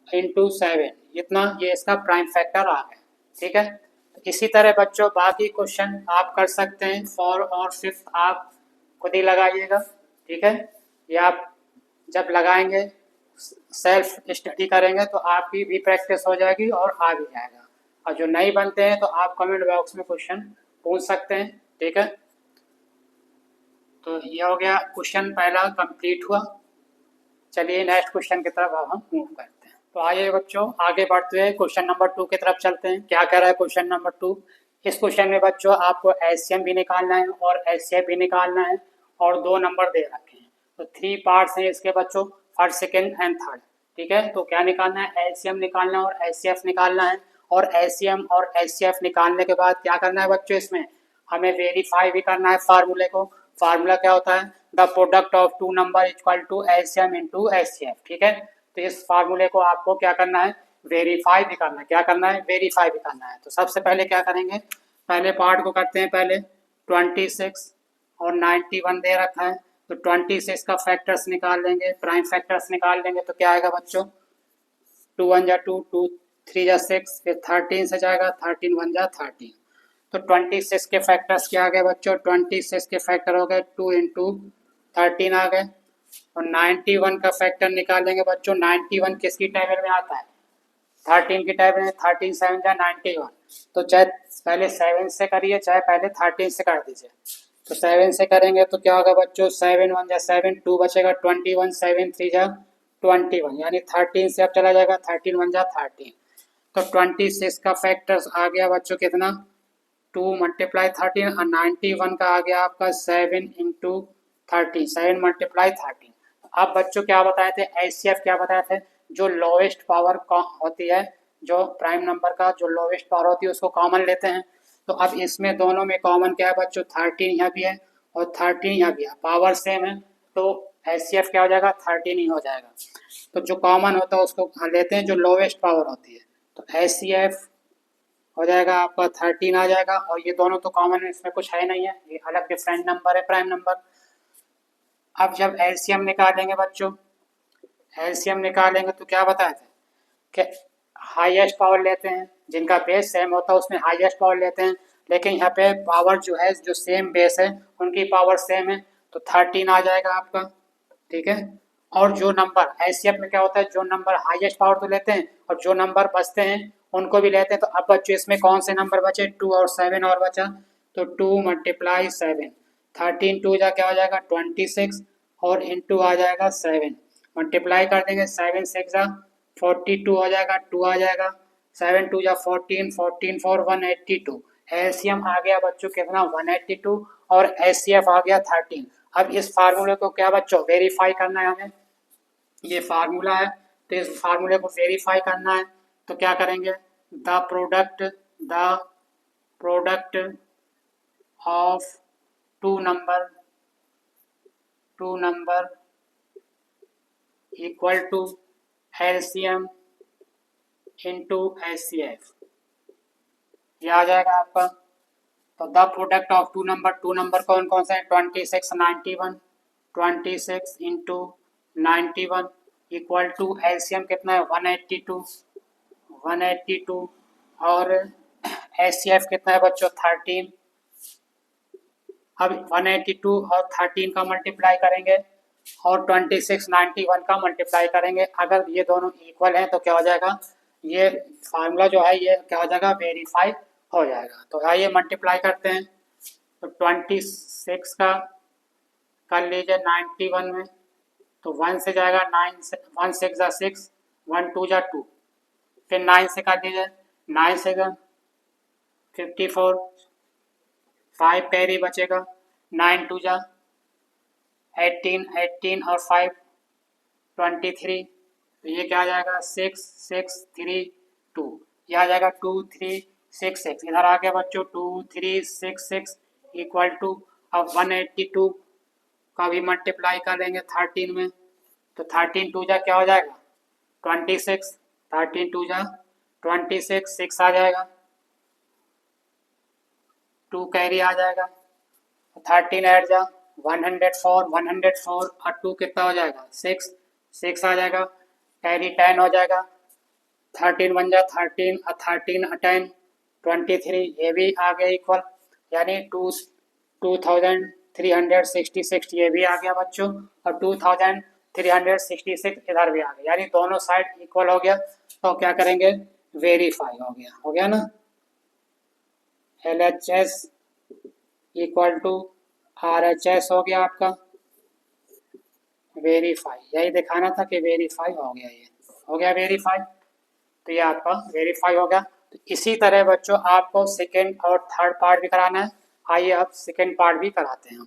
इंटू 7, इतना, ये इसका प्राइम फैक्टर आ गया, ठीक है। इसी तरह बच्चों बाकी क्वेश्चन आप कर सकते हैं, 4 और 5 आप खुद ही लगाइएगा, ठीक है। ये आप जब लगाएंगे, सेल्फ स्टडी करेंगे तो आपकी भी प्रैक्टिस हो जाएगी और आ भी जाएगा, और जो नहीं बनते हैं तो आप कमेंट बॉक्स में क्वेश्चन पूछ सकते हैं, ठीक है। तो ये हो गया क्वेश्चन पहला कंप्लीट हुआ। चलिए नेक्स्ट क्वेश्चन की तरफ अब हम मूव करते हैं। तो आइए बच्चों आगे बढ़ते हुए क्वेश्चन नंबर 2 की तरफ चलते हैं। क्या कह रहा है क्वेश्चन नंबर 2? इस क्वेश्चन में बच्चों आपको एचसीएम भी निकालना है और एचसीएफ भी निकालना है, और 2 नंबर दे रखे हैं। तो 3 पार्ट्स हैं इसके बच्चों, फर्स्ट सेकेंड एंड थर्ड, ठीक है। तो क्या निकालना है? एचसीएम निकालना है और एचसीएफ निकालना है, और एचसीएम और एचसीएफ निकालने के बाद क्या करना है बच्चों? इसमें हमें वेरीफाई भी करना है फार्मूले को। फार्मूला क्या होता है? The product of two number equal to HCM into HCF, ठीक है। तो इस फार्मूले को आपको क्या करना है? वेरीफाई भी करना है। क्या करना है? वेरीफाई भी करना है। तो सबसे पहले क्या करेंगे? पहले पार्ट को करते हैं। पहले 26 और 91 दे रखा है, तो 26 का फैक्टर्स निकाल लेंगे, प्राइम फैक्टर्स निकाल लेंगे, तो क्या आएगा बच्चों? 2 1 जा 2, 2 3 जा 6, फिर 13 से जाएगा, 13 1 जा 13, तो 26 के फैक्टर्स क्या आ गए बच्चों? 26 के फैक्टर हो गए 2 इंटू 13 आ गए, और 91 का फैक्टर निकालेंगे बच्चों। 91 किसकी टेबल में आता है? 13 की टेबल में। 13 7 जा 91, तो चाहे पहले 7 से करिए चाहे पहले 13 से कर दीजिए। तो 7 से करेंगे तो क्या होगा बच्चों? 7 1 जा 7, 2 बचेगा 21, 7 3 जा 21, यानी 13 से अब चला जाएगा, 13 1 जा 13, तो 26 का फैक्टर्स आ गया बच्चों कितना? 2 × 13, और 91 का आ गया आपका 7 इंटू 13, 7 × 13। अब बच्चों क्या बताए थे? एचसीएफ क्या बताए थे? जो लोवेस्ट पावर होती है, जो प्राइम नंबर का जो लोवेस्ट पावर होती है उसको कॉमन लेते हैं। तो अब इसमें दोनों में कॉमन क्या है बच्चों? 13 यहाँ भी है और 13 यहाँ भी है, पावर सेम है, तो एचसीएफ क्या हो जाएगा? 13 ही हो जाएगा। तो जो कॉमन होता है उसको लेते हैं जो लोवेस्ट पावर होती है, तो एचसीएफ हो जाएगा आपका 13 आ जाएगा, और ये दोनों तो कॉमन है, इसमें कुछ है नहीं है, ये अलग डिफरेंट नंबर है, प्राइम नंबर। अब जब एलसीएम निकालेंगे बच्चों, एलसीएम निकालेंगे तो क्या बताए थे कि हाईएस्ट पावर लेते हैं, जिनका बेस सेम होता है उसमें हाईएस्ट पावर लेते हैं, लेकिन यहाँ पे पावर जो है जो सेम बेस है उनकी पावर सेम है, तो 13 आ जाएगा आपका, ठीक है। और जो नंबर एचसीएफ में क्या होता है? जो नंबर हाईएस्ट पावर तो लेते हैं और जो नंबर बचते हैं उनको भी लेते हैं। तो अब बच्चों इसमें कौन से नंबर बचे? 2 और 7 और बचा, तो 2 × 7, 13 2 जा क्या हो जाएगा? 26, और इंटू आ जाएगा 7, मल्टीप्लाई कर देंगे, 7 6 जा 42 हो जाएगा, 2 आ जाएगा, 7 2 जा 14, 14 4 182, एलसीएम आ गया बच्चों कितना? 182, और एचसीएफ आ गया 13। अब इस फार्मूले को क्या बच्चों? वेरीफाई करना है हमें, ये फार्मूला है तो इस फार्मूले को वेरीफाई करना है। तो क्या करेंगे, the product of two number equal to LCM into HCF, ये आ जाएगा आपका। तो the product of two number कौन कौन से हैं, 26 91, 26 इंटू 91 इक्वल टू एलसीएम कितना है 182 और एचसीएफ कितना है बच्चों 13। अब 182 और 13 का मल्टीप्लाई करेंगे और 26 91 का मल्टीप्लाई करेंगे। अगर ये दोनों इक्वल हैं तो क्या हो जाएगा, ये फार्मूला जो है ये क्या हो जाएगा, वेरीफाई हो जाएगा। तो आइए मल्टीप्लाई करते हैं। तो 26 का कर लीजिए 91 में, तो 1 से जाएगा 9 से, 1 6 जा 6, 1 2 जा 2, फिर 9 से कर लीजिए, 9 से 54, 5 कैरी बचेगा, 9 2 जा 18, 18 और 5 23, तो ये क्या आ जाएगा 6 6 3 2, ये आ जाएगा 2 3 6 6, इधर आ गया बच्चों 2 3 6 6 इक्वल टू, अब 182 का भी मल्टीप्लाई कर लेंगे 13 में, तो 13 2 जा क्या हो जाएगा 26, 13 2 जा 26, 6 आ जाएगा, 2 कैरी आ जाएगा, 13 ऐड जा 104 और 2 कितना हो जाएगा 6 6 आ जाएगा, कैरी 10 हो जाएगा, 13 1 जा 13 और 13 10 23, ये भी आ गया इक्वल, यानी 2366 ये भी आ गया बच्चों, और 2366 इधर भी आ गया, यानी दोनों साइड इक्वल हो गया। तो क्या करेंगे, वेरीफाई हो गया ना, LHS इक्वल टू RHS हो गया आपका, वेरीफाई, यही दिखाना था कि वेरीफाई हो गया, ये हो गया वेरीफाई, तो ये आपका वेरीफाई हो गया। तो इसी तरह बच्चों आपको सेकेंड और थर्ड पार्ट भी कराना है। आइए अब सेकेंड पार्ट भी कराते हैं।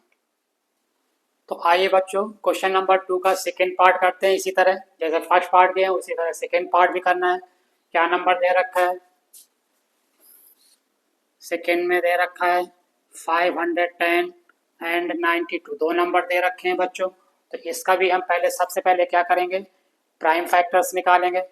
तो आइए बच्चों क्वेश्चन नंबर 2 का सेकेंड पार्ट करते हैं। इसी तरह जैसे फर्स्ट पार्ट गए उसी तरह सेकेंड पार्ट भी करना है। क्या नंबर दे रखा है, सेकेंड में दे रखा है 510 एंड 92, दो नंबर दे रखे हैं बच्चों। तो इसका भी हम सबसे पहले क्या करेंगे, प्राइम फैक्टर्स निकालेंगे।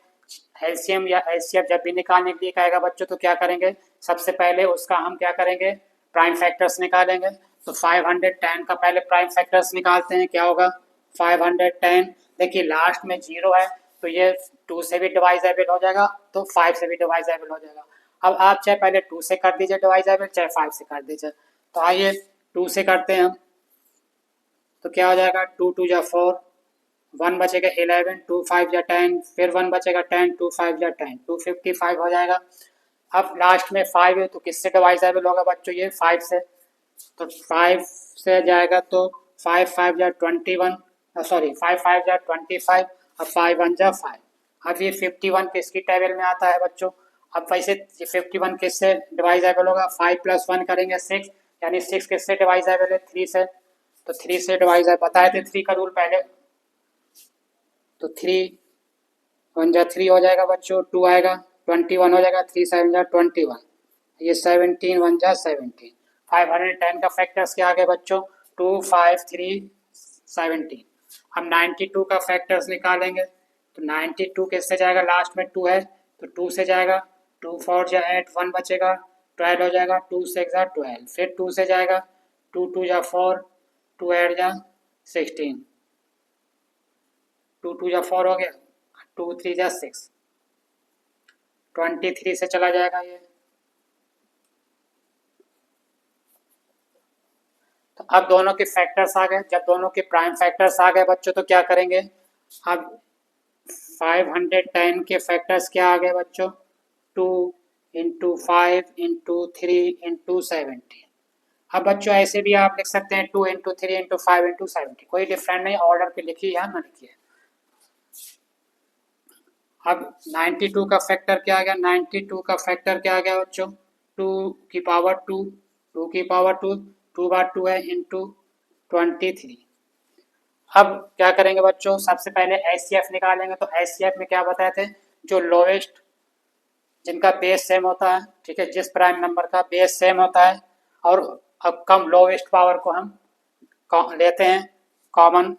एलसीएम या एचसीएफ जब भी निकालने के लिए कहेगा बच्चों तो क्या करेंगे, सबसे पहले उसका हम क्या करेंगे, प्राइम फैक्टर्स निकालेंगे। तो 510 का पहले प्राइम फैक्टर्स निकालते हैं, क्या होगा 510, देखिए लास्ट में 0 है तो ये 2 से भी डिवाइजेबल हो जाएगा, तो 5 से भी डिवाइजेबल हो जाएगा। अब आप चाहे पहले 2 से कर दीजिए डिवाइजेबल, चाहे 5 से कर दीजिए। तो आइए 2 से करते हैं हम, तो क्या हो जाएगा 2 2 जा 4, 1 बचेगा 11, 2 5 जा 10, फिर 1 बचेगा 10, 2 5 जा 10, 255 हो जाएगा। अब लास्ट में 5 है तो किससे डिवाइजेबल होगा बच्चों, ये 5 से, तो 5 से जाएगा तो 5 5 जा 21, सॉरी 5 5 जा 25 और 5 1 जा 5। अब ये 51 किसकी टेबल में आता है बच्चों, अब वैसे 51 किससे डिवाइजेबल होगा, 5 + 1 करेंगे 6, यानी 6 किससे डिवाइजेबल है 3 से, तो 3 से डिवाइजेबल बताए थे 3 का रूल पहले, तो 3 1 जा 3 हो जाएगा बच्चों, 2 आएगा 21 हो जाएगा, 3 7 जा 21, ये 17 1 जा 17। 510 का फैक्टर्स क्या आ गए बच्चों, 2 5 3 17। हम 92 का फैक्टर्स निकालेंगे, तो 92 किससे जाएगा, लास्ट में 2 है तो 2 से जाएगा, 2 4 जा 8, 1 बचेगा 12 हो जाएगा, 2 6 जा 12, फिर 2 से जाएगा, 2 2 जा 4, 2 8 जा 16, 2 2 जा 4 हो गया, 2 3 जा 6, 23 से चला जाएगा ये। तो अब दोनों के फैक्टर्स आ गए, जब दोनों के प्राइम फैक्टर्स आ गए बच्चों तो क्या करेंगे, अब 510 के फैक्टर्स क्या आ गए बच्चों, 2 इंटू 5 इंटू 3 इंटू 70। अब बच्चों ऐसे भी आप लिख सकते हैं 2 इंटू 3 इंटू 5 इंटू 70, कोई डिफरेंट नहीं, ऑर्डर पे लिखिए या ना लिखिए। अब 92 का फैक्टर क्या आ गया, 92 का फैक्टर क्या आ गया बच्चों, 2 की पावर 2, 2 की पावर 2, 2 बार 2 है इंटू 23। अब क्या करेंगे बच्चों, सबसे पहले एचसीएफ निकालेंगे। तो एचसीएफ में क्या बताए थे, जो लोएस्ट जिनका बेस सेम होता है, ठीक है, जिस प्राइम नंबर का बेस सेम होता है और अब कम लोवेस्ट पावर को हम लेते हैं कॉमन।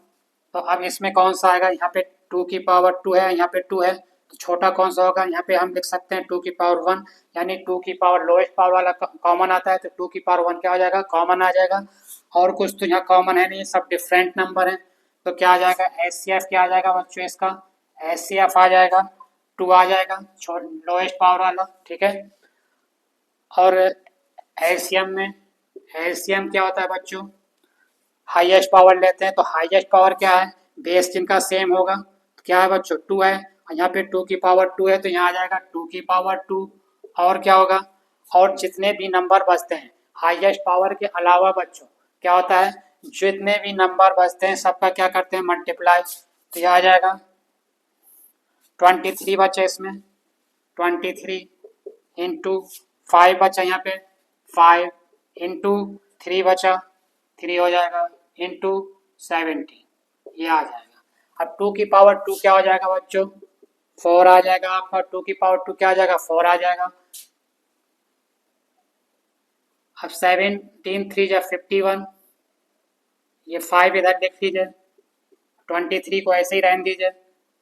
तो अब इसमें कौन सा आएगा, यहाँ पे 2 की पावर 2 है, यहाँ पे 2 है, तो छोटा कौन सा होगा, यहाँ पे हम लिख सकते हैं 2 की पावर 1, यानी 2 की पावर लोएस्ट पावर वाला कॉमन आता है, तो 2 की पावर 1 क्या हो जाएगा, कॉमन आ जाएगा। और कुछ तो यहाँ कॉमन है नहीं, सब डिफरेंट नंबर है, तो क्या आ जाएगा, एचसीएफ क्या आ जाएगा बच्चों, इसका एचसीएफ आ जाएगा 2 आ जाएगा, लोएस्ट पावर वाला, ठीक है। और एलसीएम में, एलसीएम क्या होता है बच्चों, हाईएस्ट पावर लेते हैं, तो हाईएस्ट पावर क्या है, बेस जिनका सेम होगा, तो क्या है बच्चों 2 है, और यहाँ पे 2 की पावर 2 है, तो यहाँ आ जाएगा 2 की पावर 2। और क्या होगा, और जितने भी नंबर बचते हैं हाईएस्ट पावर के अलावा बच्चों क्या होता है, जितने भी नंबर बचते हैं सबका क्या करते हैं, मल्टीप्लाई, तो यह आ जाएगा 23 बचे इसमें, 23 इंटू 5 बचा, यहाँ पे 5 इंटू 3 बचा, 3 हो जाएगा, इंटू 17 ये आ जाएगा। अब 2 की पावर 2 क्या हो जाएगा बच्चों, 4 आ जाएगा आपका, 2 की पावर 2 क्या आ जाएगा, 4 आ जाएगा। अब 17 3 जा 51, ये 5 इधर लिख लीजिए, 23 को ऐसे ही रहने दीजिए,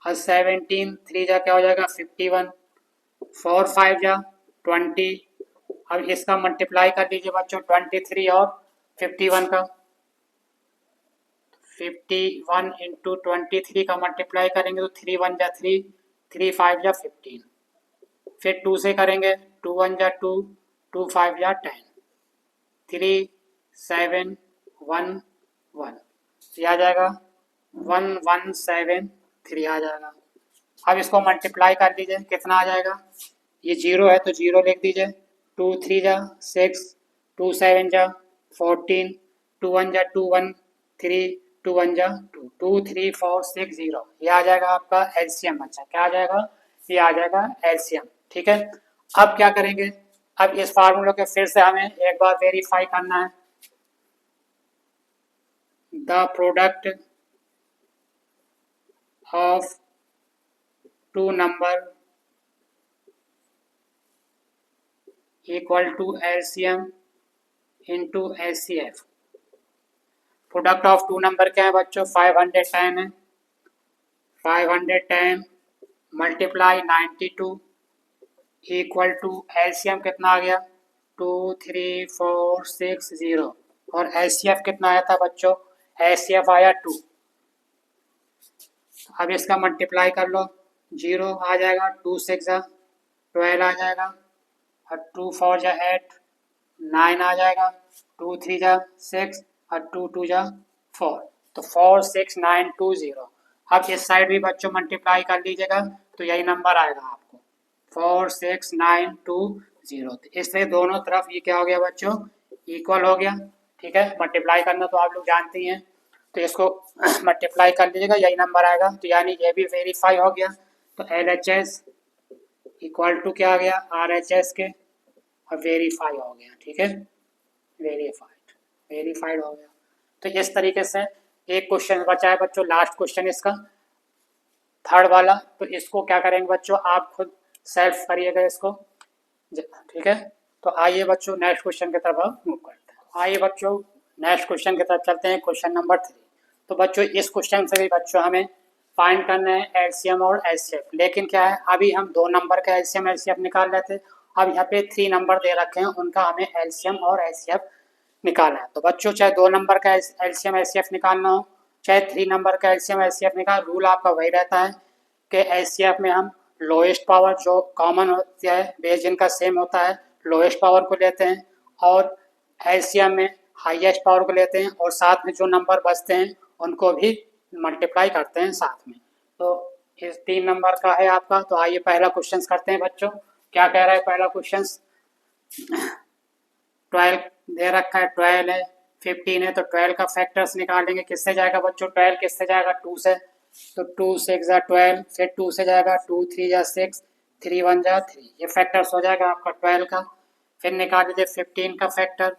और 17 3 जा क्या हो जाएगा 51, 4 5 जा 20। अब इसका मल्टीप्लाई कर लीजिए बच्चों 23 और 51 का, 51 इंटू 23 का मल्टीप्लाई करेंगे तो 3 1 जा 3, 3 5 जा 15, फिर 2 से करेंगे, 2 1 जा 2, 2 5 जा 10, 3 7 1 1, ये आ जाएगा 1173 आ जाएगा। अब इसको मल्टीप्लाई कर दीजिए, कितना आ जाएगा, ये 0 है तो 0 लिख दीजिए, 2 3 जा 6, 2 7 जा 14, 2 1 जा 2 1 3, 2 1 जा 2, 2 3 4 6 0, ये आ जाएगा आपका एलसीएम। अच्छा क्या आ जाएगा, ये आ जाएगा एलसीएम, ठीक है। अब क्या करेंगे, अब इस फार्मूले के फिर से हमें एक बार वेरीफाई करना है, the product of two number equal to LCM into HCF। Product of two number क्या है बच्चों, 510 है, 510 मल्टीप्लाई 92 इक्वल टू एलसीएम कितना आ गया 23460, और एचसीएफ कितना आया था बच्चों, एचसीएफ आया 2। अब इसका मल्टीप्लाई कर लो, 0 आ जाएगा, 2 6 जा 12 आ जाएगा, और 2 4 जा 8 9 आ जाएगा, 2 3 जा 6 और 2 2 जा 4, तो 4 6 9 2 0। अब इस साइड भी बच्चों मल्टीप्लाई कर लीजिएगा तो यही नंबर आएगा आपको 4 6 9 2 0। इसलिए दोनों तरफ ये क्या हो गया बच्चों, इक्वल हो गया, ठीक है। मल्टीप्लाई करना तो आप लोग जानते ही हैं, तो इसको मल्टीप्लाई कर लीजिएगा यही नंबर आएगा, तो यानी ये भी वेरीफाई हो गया। तो LHS इक्वल टू क्या आ गया RHS के, और वेरीफाई हो गया, ठीक है, वेरीफाइड हो गया। तो इस तरीके से एक क्वेश्चन बचा है बच्चों, लास्ट क्वेश्चन इसका थर्ड वाला, तो इसको क्या करेंगे बच्चों, आप खुद सेल्फ करिएगा इसको, ठीक है। तो आइए बच्चों नेक्स्ट क्वेश्चन की तरफ मूव करते हैं। आइए बच्चों नेक्स्ट क्वेश्चन की तरफ चलते हैं, क्वेश्चन नंबर 3। तो बच्चों इस क्वेश्चन से भी बच्चों हमें फाइंड करना है एलसीएम और एचसीएफ, लेकिन क्या है अभी हम 2 नंबर का एलसीएम एचसीएफ निकाल रहे थे, अब यहाँ पे 3 नंबर दे रखे हैं, उनका हमें एलसीएम और एचसीएफ निकालना है। तो बच्चों चाहे 2 नंबर का एलसीएम एचसीएफ निकालना हो, चाहे 3 नंबर का एलसीएम एचसीएफ निकाल, रूल आपका वही रहता है कि एचसीएफ में हम लोएस्ट पावर जो कॉमन होती है, बेस जिनका सेम होता है, लोएस्ट पावर को लेते हैं, और एलसीएम में हाईएस्ट पावर को लेते हैं, और साथ में जो नंबर बचते हैं उनको भी मल्टीप्लाई करते हैं साथ में। तो इस 3 नंबर का है आपका। तो आइए पहला क्वेश्चन करते हैं बच्चों, क्या कह रहा है पहला क्वेश्चन, 12 दे रखा है, 12 है 15 है, तो 12 का फैक्टर्स निकालेंगे, किससे जाएगा बच्चों 12 किससे जाएगा 2 से, तो 2 6 जा 12, फिर 2 से जाएगा 2 3 जा 6, 3 1 जा 3, ये फैक्टर्स हो जाएगा आपका 12 का। फिर निकाल लीजिए 15 का फैक्टर,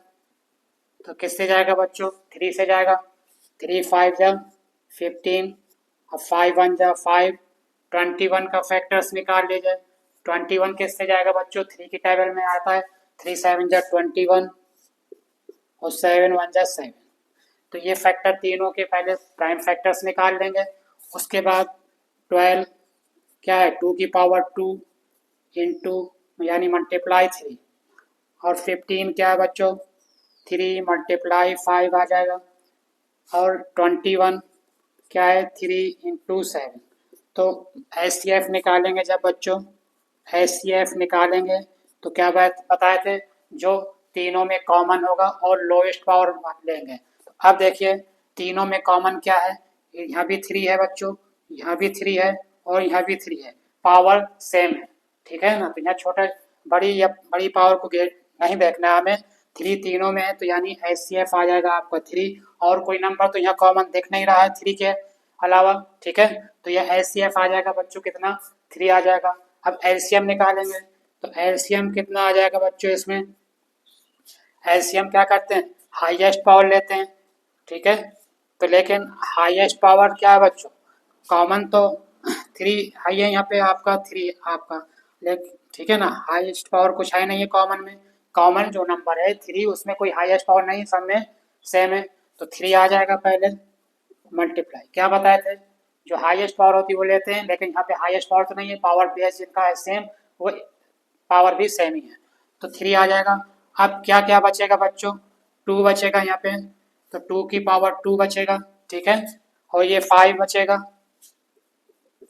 तो किससे जाएगा बच्चों 3 से जाएगा, 3 5 जा 15, और 5 1 जा 5, 21 का फैक्टर्स निकाल लीजिए, 21 किससे जाएगा बच्चों, 3 की टेबल में आता है, 3 7 जा 21 और 7 1 जा 7। तो ये फैक्टर तीनों के पहले प्राइम फैक्टर्स निकाल लेंगे। उसके बाद 12 क्या है, 2 की पावर 2 इंटू यानी मल्टीप्लाई 3, और 15 क्या है बच्चों, 3 मल्टीप्लाई 5 आ जाएगा, और 21 क्या है, 3 इंटू 7। तो एच निकालेंगे जब बच्चों, एच निकालेंगे तो क्या बात बताए थे, जो तीनों में कॉमन होगा और लोएस्ट पावर लेंगे। तो अब देखिए तीनों में कॉमन क्या है, यहाँ भी 3 है बच्चों, यहाँ भी 3 है और यहाँ भी 3 है, पावर सेम है, ठीक है ना। तो यहाँ छोटा बड़ी या बड़ी पावर को नहीं देखना है हमें, 3 तीनों में है तो यानी एच आ जाएगा आपका 3, और कोई नंबर तो यहाँ कॉमन दिख नहीं रहा है 3 के अलावा, ठीक है। तो यह एच आ जाएगा बच्चों कितना, 3 आ जाएगा। अब एलसीएम निकालेंगे तो एलसीएम कितना आ जाएगा बच्चों, इसमें एलसीएम क्या करते हैं, हाईएस्ट पावर लेते हैं, ठीक है। तो लेकिन हाईएस्ट पावर क्या है बच्चों, कॉमन तो 3 है यहाँ पे आपका 3 आपका, लेकिन ठीक है ना, हाईएस्ट पावर कुछ है नहीं है कॉमन में, कॉमन जो नंबर है 3 उसमें कोई हाईएस्ट पावर नहीं, सब में सेम है। तो 3 आ जाएगा पहले, मल्टीप्लाई क्या बताए थे, जो हाईएस्ट पावर होती है वो लेते हैं, लेकिन यहाँ पे हाईएस्ट पावर तो नहीं है, पावर बेस जिनका है सेम वो पावर भी सेम ही है। तो 3 आ जाएगा। अब क्या क्या बचेगा बच्चों, 2 बचेगा यहाँ पे, तो 2 की पावर 2 बचेगा, ठीक है। और ये 5 बचेगा,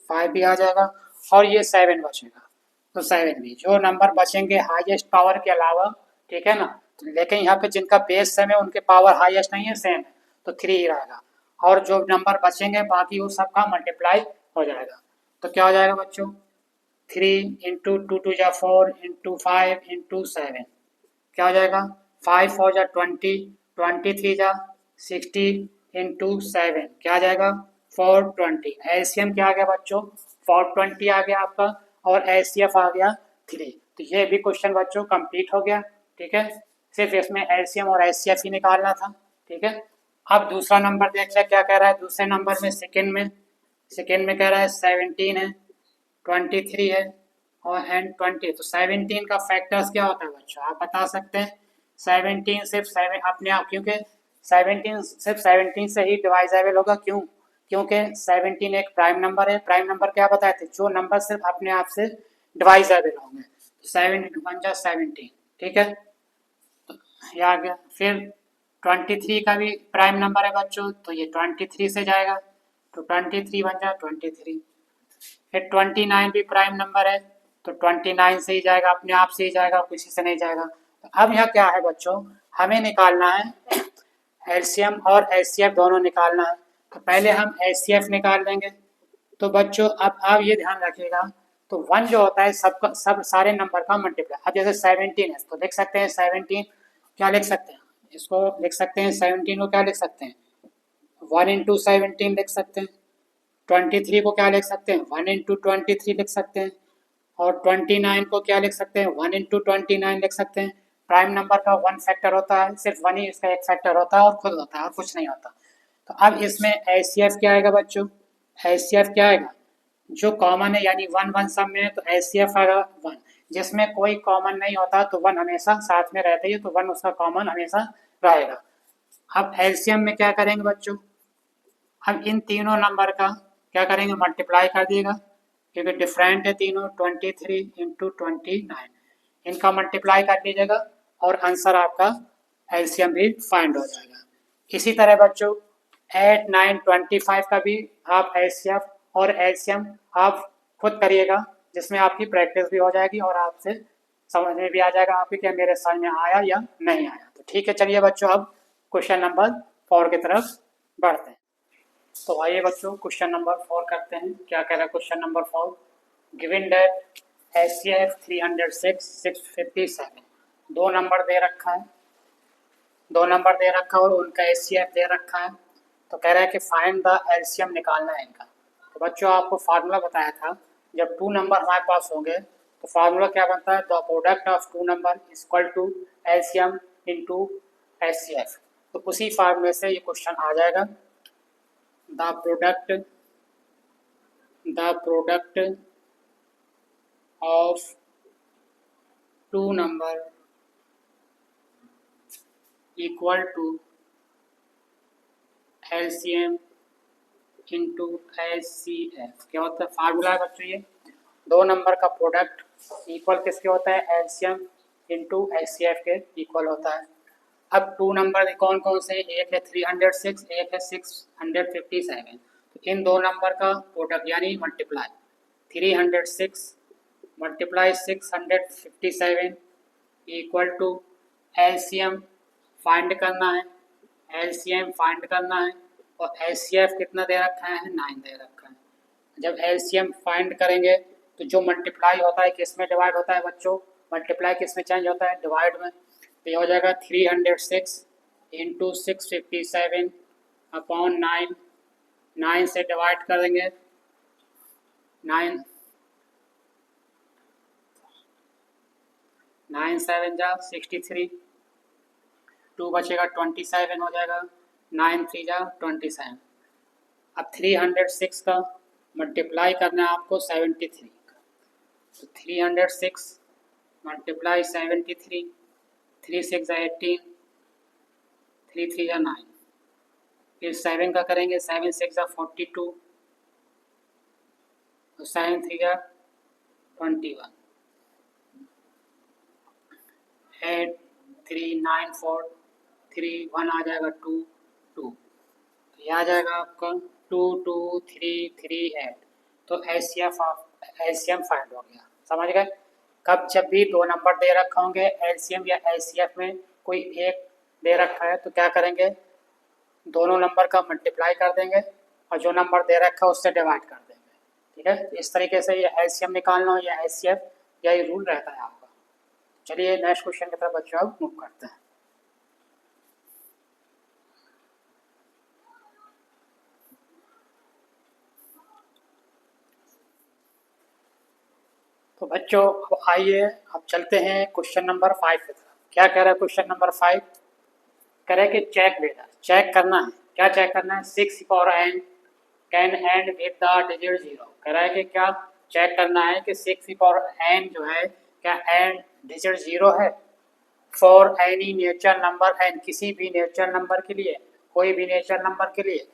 5 भी आ जाएगा, और ये 7 बचेगा, तो 7 भी, जो नंबर बचेंगे हाईएस्ट पावर के अलावा, ठीक है ना। तो लेकिन यहाँ पे जिनका बेस सेम है उनके पावर हाईएस्ट नहीं है, सेम है, तो 3 ही रहेगा, और जो नंबर बचेंगे बाकी वो सबका मल्टीप्लाई हो जाएगा। तो क्या हो जाएगा बच्चों, 3 इंटू 2 2 जा 4 इंटू 5 इंटू 7, क्या हो जाएगा, 5 4 जा 20, 23 जा 60 इंटू 7 क्या आ जाएगा, 420। एलसीएम क्या आ गया बच्चों, 420 आ गया आपका, और एचसीएफ आ गया 3। तो ये भी क्वेश्चन बच्चों कंप्लीट हो गया, ठीक है। सिर्फ इसमें एलसीएम और एचसीएफ ही निकालना था, ठीक है। अब दूसरा नंबर देख ले क्या कह रहा है, दूसरे नंबर में सेकेंड में कह रहा है 17 है, 23 है और एंड 20। तो 17 का फैक्टर्स क्या होता है बच्चों, आप बता सकते हैं। 17 सिर्फ 7 अपने आप, क्योंकि 17 सिर्फ 17 से ही डिवाइजेबल होगा, क्यों, क्योंकि 17 एक प्राइम नंबर है। प्राइम नंबर क्या बताए थे, जो नंबर सिर्फ अपने आप से डिवाइजेबल होंगे। 17 1 जा 17, ठीक है, तो ये आ गया। फिर 23 का भी प्राइम नंबर है बच्चों, तो ये 23 से जाएगा, तो 23 1 जा 23। फिर 29 भी प्राइम नंबर है, तो 29 से ही जाएगा, अपने आप से ही जाएगा, किसी से नहीं जाएगा। तो अब यहाँ क्या है बच्चों, हमें निकालना है एलसीएम और एचसीएफ दोनों निकालना है। तो पहले हम एचसीएफ निकाल लेंगे। तो बच्चों अब आप ये ध्यान रखिएगा, तो 1 जो होता है सबका सब सारे नंबर का मल्टीप्लाई। अब जैसे 17 है तो लिख सकते हैं 17, क्या लिख सकते हैं, इसको लिख सकते हैं 17 को क्या लिख सकते हैं, 1 इंटू 17 लिख सकते हैं। 23 को क्या लिख सकते हैं, 1 इंटू 23 लिख सकते हैं। और 29 को क्या लिख सकते हैं, 1 इंटू 29 लिख सकते हैं। प्राइम नंबर का 1 फैक्टर होता है, सिर्फ 1 ही इसका एक फैक्टर होता है और खुद होता है और कुछ नहीं होता। तो अब इसमें एचसीएफ क्या आएगा बच्चों, एचसीएफ क्या आएगा, जो कॉमन है यानी 1 1 सब में है तो एचसीएफ आएगा 1, जिसमें कोई कॉमन नहीं होता तो 1 हमेशा साथ में रहता है, तो 1 उसका कॉमन हमेशा रहेगा। अब एलसीएम में क्या करेंगे बच्चों, हम इन तीनों नंबर का क्या करेंगे, मल्टीप्लाई कर दिएगा, क्योंकि डिफरेंट है तीनों, 23 इंटू 29, इनका मल्टीप्लाई कर दीजिएगा और आंसर आपका एलसीएम भी फाइंड हो जाएगा। इसी तरह बच्चों 8 9 25 का भी आप एचसीएफ और एलसीएम आप खुद करिएगा, जिसमें आपकी प्रैक्टिस भी हो जाएगी और आपसे समझ में भी आ जाएगा आपके क्या मेरे समझ में आया या नहीं आया। तो ठीक है, चलिए बच्चों अब क्वेश्चन नंबर 4 की तरफ बढ़ते हैं। तो आइए बच्चों क्वेश्चन नंबर 4 करते हैं। क्या कह रहा है question number 4, given that HCF 306 657, दो नंबर दे रखा है, और उनका एचसीएफ दे रखा है। तो कह रहा है कि फाइंड द एलसीएम निकालना है इनका। तो बच्चों आपको फार्मूला बताया था, जब 2 नंबर हमारे पास होंगे तो फार्मूला क्या बनता है, the product of 2 number is equal to LCM into HCF. तो उसी फार्मूले से ये क्वेश्चन आ जाएगा, the product of two number equal to LCM into HCF। क्या होता है फार्मूला है बच्चों, ये दो नंबर का प्रोडक्ट इक्वल किसके होता है, LCM इंटू HCF के इक्वल होता है। अब टू नंबर कौन कौन से, एक है 306, एक है 657। तो इन दो नंबर का प्रोडक्ट यानी multiply 306 multiply 657 equal to LCM find करना है, LCM फाइंड करना है और HCF कितना दे रखा है, 9 दे रखा है। जब LCM फाइंड करेंगे तो जो मल्टीप्लाई होता है किस में डिवाइड होता है बच्चों, मल्टीप्लाई किस में चेंज होता है, डिवाइड में। तो ये हो जाएगा 306 इंटू 657 अपॉन 9, 9 से डिवाइड करेंगे, 9 7 जा 63, 2 बचेगा 27 हो जाएगा, 9 3 जा 27। अब 306 का मल्टीप्लाई करना है आपको 73 का, तो 306 मल्टीप्लाई 73, 3 6 जा 18, 3 3 जा 9, फिर 7 का करेंगे, 7 6 जा 42 और 7 3 जा 21, 8 3 9 4 3 1 आ जाएगा 2 2, तो यह आ जाएगा आपका 2 2 3 3 8। तो LCM फाइंड हो गया, समझ गए। कब जब भी दो नंबर दे रखे होंगे LCM या HCF में कोई एक दे रखा है तो क्या करेंगे, दोनों नंबर का मल्टीप्लाई कर देंगे और जो नंबर दे रखा है उससे डिवाइड कर देंगे, ठीक है। इस तरीके से ये LCM निकालना हो या HCF, यही रूल रहता है आपका। चलिए नेक्स्ट क्वेश्चन की तरफ बच्चों अब मूव करते हैं। तो बच्चों अब आइए अब चलते हैं क्वेश्चन नंबर 5 की तरफ। क्या कह रहा है क्वेश्चन नंबर 5, कह रहा है कि चेक वेदर, चेक करना है, क्या चेक करना है, 6 power n can and with the digit 0। कह रहा है कि क्या चेक करना है कि 6 पावर n जो है क्या एंड डिजिट 0 है for any natural number n, किसी भी नेचुरल नंबर के लिए, कोई भी नेचुरल नंबर के लिए।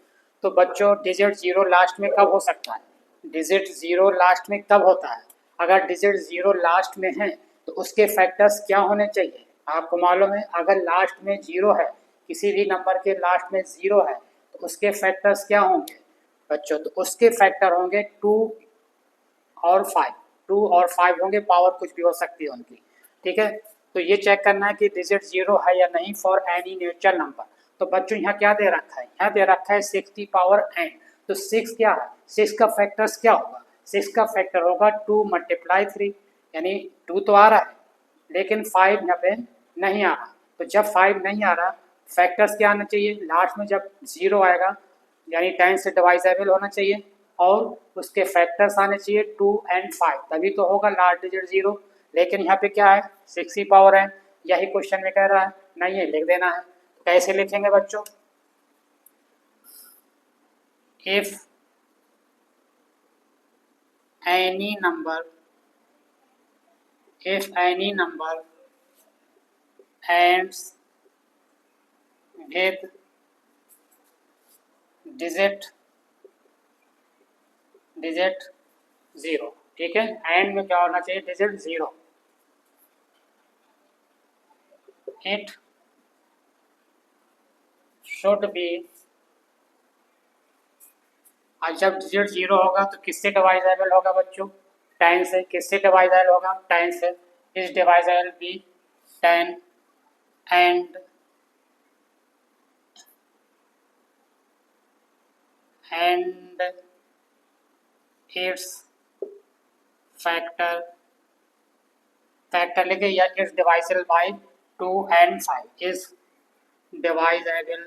तो बच्चों डिजिट 0 लास्ट में कब हो सकता है, डिजिट 0 लास्ट में कब होता है, अगर डिजिट 0 लास्ट में है तो उसके फैक्टर्स क्या होने चाहिए, आपको मालूम है अगर लास्ट में 0 है, किसी भी नंबर के लास्ट में 0 है तो उसके फैक्टर्स क्या होंगे बच्चों, तो उसके फैक्टर होंगे 2 और 5, 2 और 5 होंगे, पावर कुछ भी हो सकती है उनकी, ठीक है। तो ये चेक करना है कि डिजिट 0 है या नहीं फॉर एनी नेचुरल नंबर। तो बच्चों यहाँ क्या दे रखा है, यहाँ दे रखा है 6 पावर n, तो 6 क्या है, 6 का फैक्टर्स क्या होगा, 6 का फैक्टर होगा 2 मल्टीप्लाई 3, यानी 2 तो आ रहा है लेकिन 5 यहाँ पे नहीं आ रहा। तो जब 5 नहीं आ रहा फैक्टर्स क्या आना चाहिए, लास्ट में जब 0 आएगा यानी 10 से डिवाइजेबल होना चाहिए और उसके फैक्टर्स आने चाहिए 2 और 5, तभी तो होगा लास्ट डिजिट 0। लेकिन यहाँ पे क्या है 6 ही पावर है, यही क्वेश्चन में कह रहा है, नहीं है लिख देना है। तो कैसे लिखेंगे बच्चों, if any number ends with digit 0, ठीक है, एंड में क्या होना चाहिए, डिजिट 0, इट शुड बी। और जब डिजिट 0 होगा तो किससे डिवाइजेबल होगा बच्चों, 10 से। किससे डिवाइजेबल होगा, 10 से। Is divisible by 10 and its factor लिखे या इट्स डिवाइजेबल बाय 2 और 5, इज डिवाइजेबल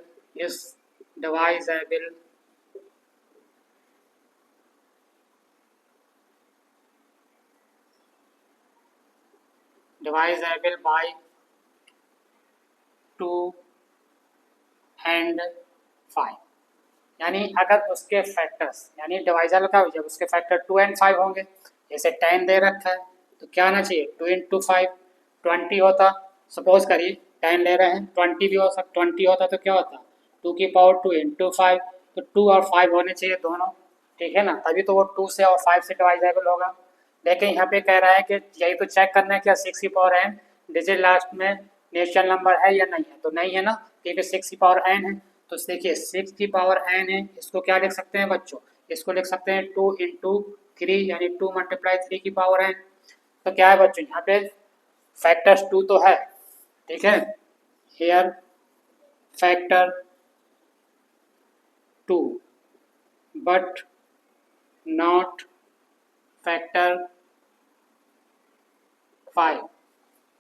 बाय 2 और 5, यानी अगर उसके फैक्टर्स यानी डिवाइजल का जब उसके फैक्टर 2 और 5 होंगे, जैसे 10 दे रखा है तो क्या आना चाहिए 2 इंटू 5 20 होता। सपोज करिए 10 ले रहे हैं, 20 भी हो सकता, 20 होता तो क्या होता 2 की पावर 2 इंटू 5, तो 2 और 5 होने चाहिए दोनों, ठीक है ना, तभी तो वो 2 से और 5 से डिवाइजेबल होगा। लेकिन यहाँ पे कह रहा है कि यही तो चेक करना है क्या 6 की पावर n डिजिट लास्ट में नेचुरल नंबर है या नहीं है, तो नहीं है ना, क्योंकि 6 की पावर n है। तो देखिए 6 की पावर n है, इसको क्या लिख सकते हैं बच्चों, इसको लिख सकते हैं 2 इंटू 3 यानी 2 मल्टीप्लाई 3 की पावर n। तो क्या है बच्चों यहाँ पे फैक्टर्स 2 तो है, ठीक है, here factor 2 but not factor 5,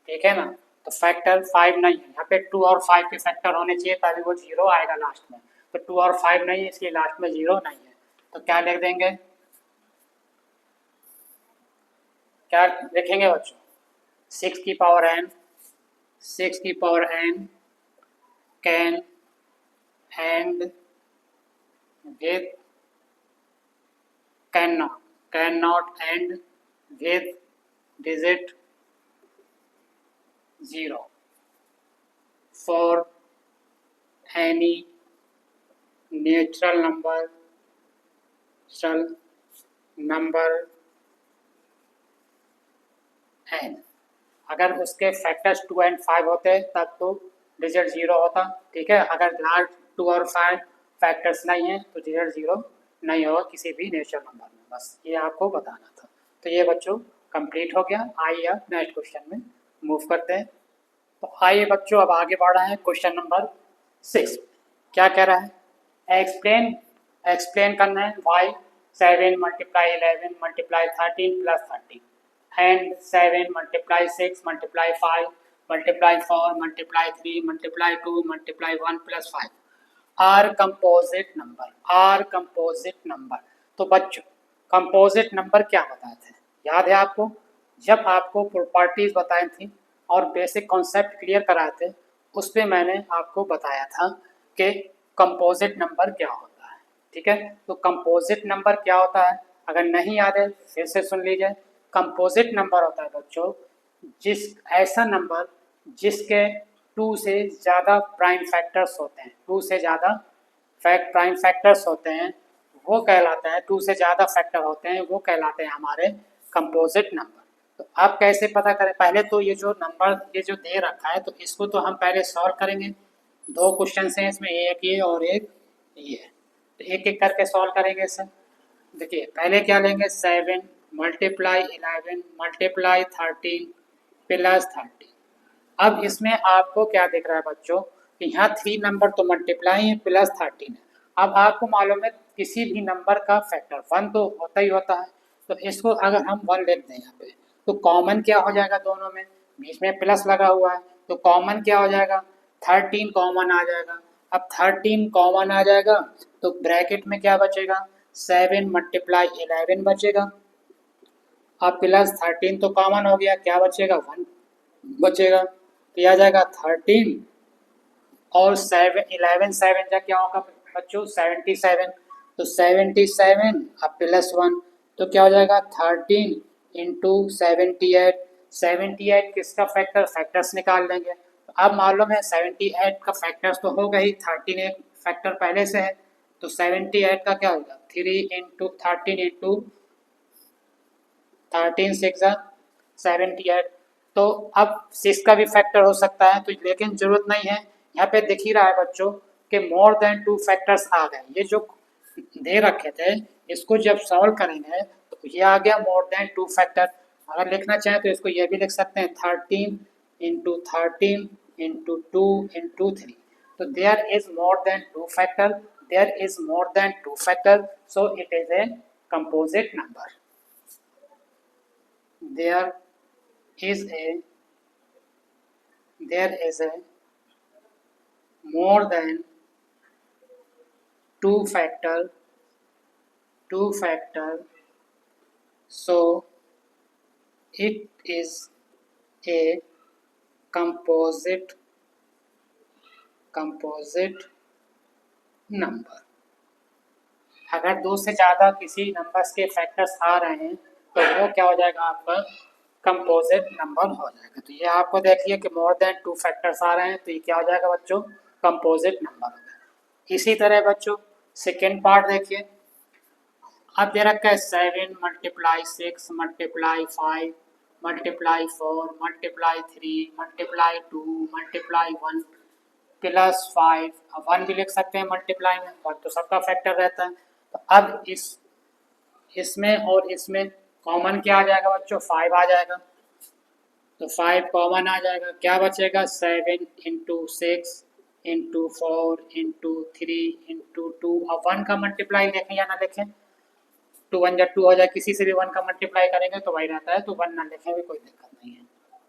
ठीक है ना। तो फैक्टर 5 नहीं है यहाँ पे, 2 और 5 के फैक्टर होने चाहिए तभी वो 0 आएगा लास्ट में, तो 2 और 5 नहीं है इसलिए लास्ट में 0 नहीं है। तो क्या लिख देंगे, क्या लिखेंगे बच्चों 6 की पावर n, 6 की power n can and with can not and with digit 0 for any natural number n। अगर उसके फैक्टर्स 2 एंड 5 होते तब तो डिजिट 0 होता, ठीक है। अगर लास्ट 2 और 5 फैक्टर्स नहीं है तो डिजिट 0 नहीं होगा किसी भी नेचुरल नंबर में, बस ये आपको बताना था। तो ये बच्चों कंप्लीट हो गया। आइए अब नेक्स्ट क्वेश्चन में मूव करते हैं। तो आइए बच्चों अब आगे बढ़ रहे हैं क्वेश्चन नंबर 6। क्या कह रहा है, एक्सप्लेन करना है why 7 multiply 11 multiply 13 plus 30 and 7 multiply 6 multiply 5 multiply 4 multiply 3 multiply 2 multiply 1 plus 5 are composite number. तो बच्चों कंपोजिट नंबर क्या बताए थे, याद है आपको, जब आपको प्रॉपर्टीज बताई थी और बेसिक कॉन्सेप्ट क्लियर कराए थे, उस पर मैंने आपको बताया था कि कंपोजिट नंबर क्या होता है, ठीक है। तो कंपोजिट नंबर क्या होता है, अगर नहीं याद है फिर से सुन लीजिए। कंपोजिट नंबर होता है बच्चों जिस ऐसा नंबर जिसके 2 से ज़्यादा प्राइम फैक्टर्स होते हैं, 2 से ज़्यादा प्राइम फैक्टर्स होते हैं वो कहलाते हैं, 2 से ज़्यादा फैक्टर होते हैं वो कहलाते हैं हमारे कंपोजिट नंबर। तो आप कैसे पता करें, पहले तो ये जो नंबर ये जो दे रखा है तो इसको तो हम पहले सॉल्व करेंगे। 2 क्वेश्चन हैं इसमें, एक ये और एक ये, तो एक एक करके सॉल्व करेंगे इसे। देखिए पहले क्या लेंगे 7 मल्टीप्लाई 11 मल्टीप्लाई 13 प्लस 30। अब इसमें आपको क्या दिख रहा है बच्चों कि यहाँ 3 नंबर तो मल्टीप्लाई है प्लस 13 है। अब आपको मालूम है किसी भी नंबर का फैक्टर 1 तो होता ही होता है, तो इसको अगर हम 1 लिख दें यहाँ पे तो कॉमन क्या हो जाएगा, दोनों में बीच में प्लस लगा हुआ है तो कॉमन क्या हो जाएगा 13 कॉमन आ जाएगा। अब 13 कॉमन आ जाएगा तो ब्रैकेट में क्या बचेगा 7 मल्टीप्लाई 11 बचेगा। अब प्लस 13 तो कॉमन हो गया, क्या बचेगा 1 बचेगा, तो आ जाएगा 13 और 7 11 7 जा क्या होगा बच्चों 77, तो 77 अब प्लस 1 तो क्या हो जाएगा 13 इंटू 78। 78 किसका फैक्टर, फैक्टर्स निकाल लेंगे। तो अब मालूम है 78 का फैक्टर्स तो होगा ही, 13 एक फैक्टर पहले से है, तो 78 का क्या होगा 3 इंटू 13 इंटू 13 6 78। तो अब 6 का भी फैक्टर हो सकता है, तो लेकिन जरूरत नहीं है, यहाँ पे दिख ही रहा है बच्चों कि मोर देन 2 फैक्टर्स आ गए। ये जो दे रखे थे इसको जब सॉल्व करेंगे तो ये आ गया मोर देन 2 फैक्टर। अगर लिखना चाहें तो इसको ये भी लिख सकते हैं 13 इंटू 13 इंटू 2 इंटू 3। तो there is more than 2 factor, there is more than 2 factor, so it is a composite number. there is a more than two factor so it is a composite number। अगर 2 से ज़्यादा किसी numbers के factors आ रहे हैं तो वो क्या हो जाएगा आपका कंपोजिट नंबर हो जाएगा। तो ये आपको देखिए कि मोर देन 2 फैक्टर्स आ रहे हैं, तो ये क्या हो जाएगा बच्चों, कंपोजिट नंबर हो जाएगा। इसी तरह बच्चों सेकेंड पार्ट देखिए, अब दे रखा है 7 multiply 6 multiply 5 multiply 4 multiply 3 multiply 2 multiply 1 plus 5। अब 1 भी लिख सकते हैं मल्टीप्लाई में, 1 तो सबका फैक्टर रहता है। तो अब इसमें और इसमें कॉमन क्या आ जाएगा बच्चों, 5 आ जाएगा। तो 5 कॉमन आ जाएगा, क्या बचेगा 7 इंटू 6 इंटू 4 इंटू 3 इंटू 2। अब 1 का मल्टीप्लाई लिखें या ना लिखें, 2 1 जा 2 हो जाए, किसी से भी 1 का मल्टीप्लाई करेंगे तो वही रहता है, तो 1 ना लिखें भी कोई दिक्कत नहीं है।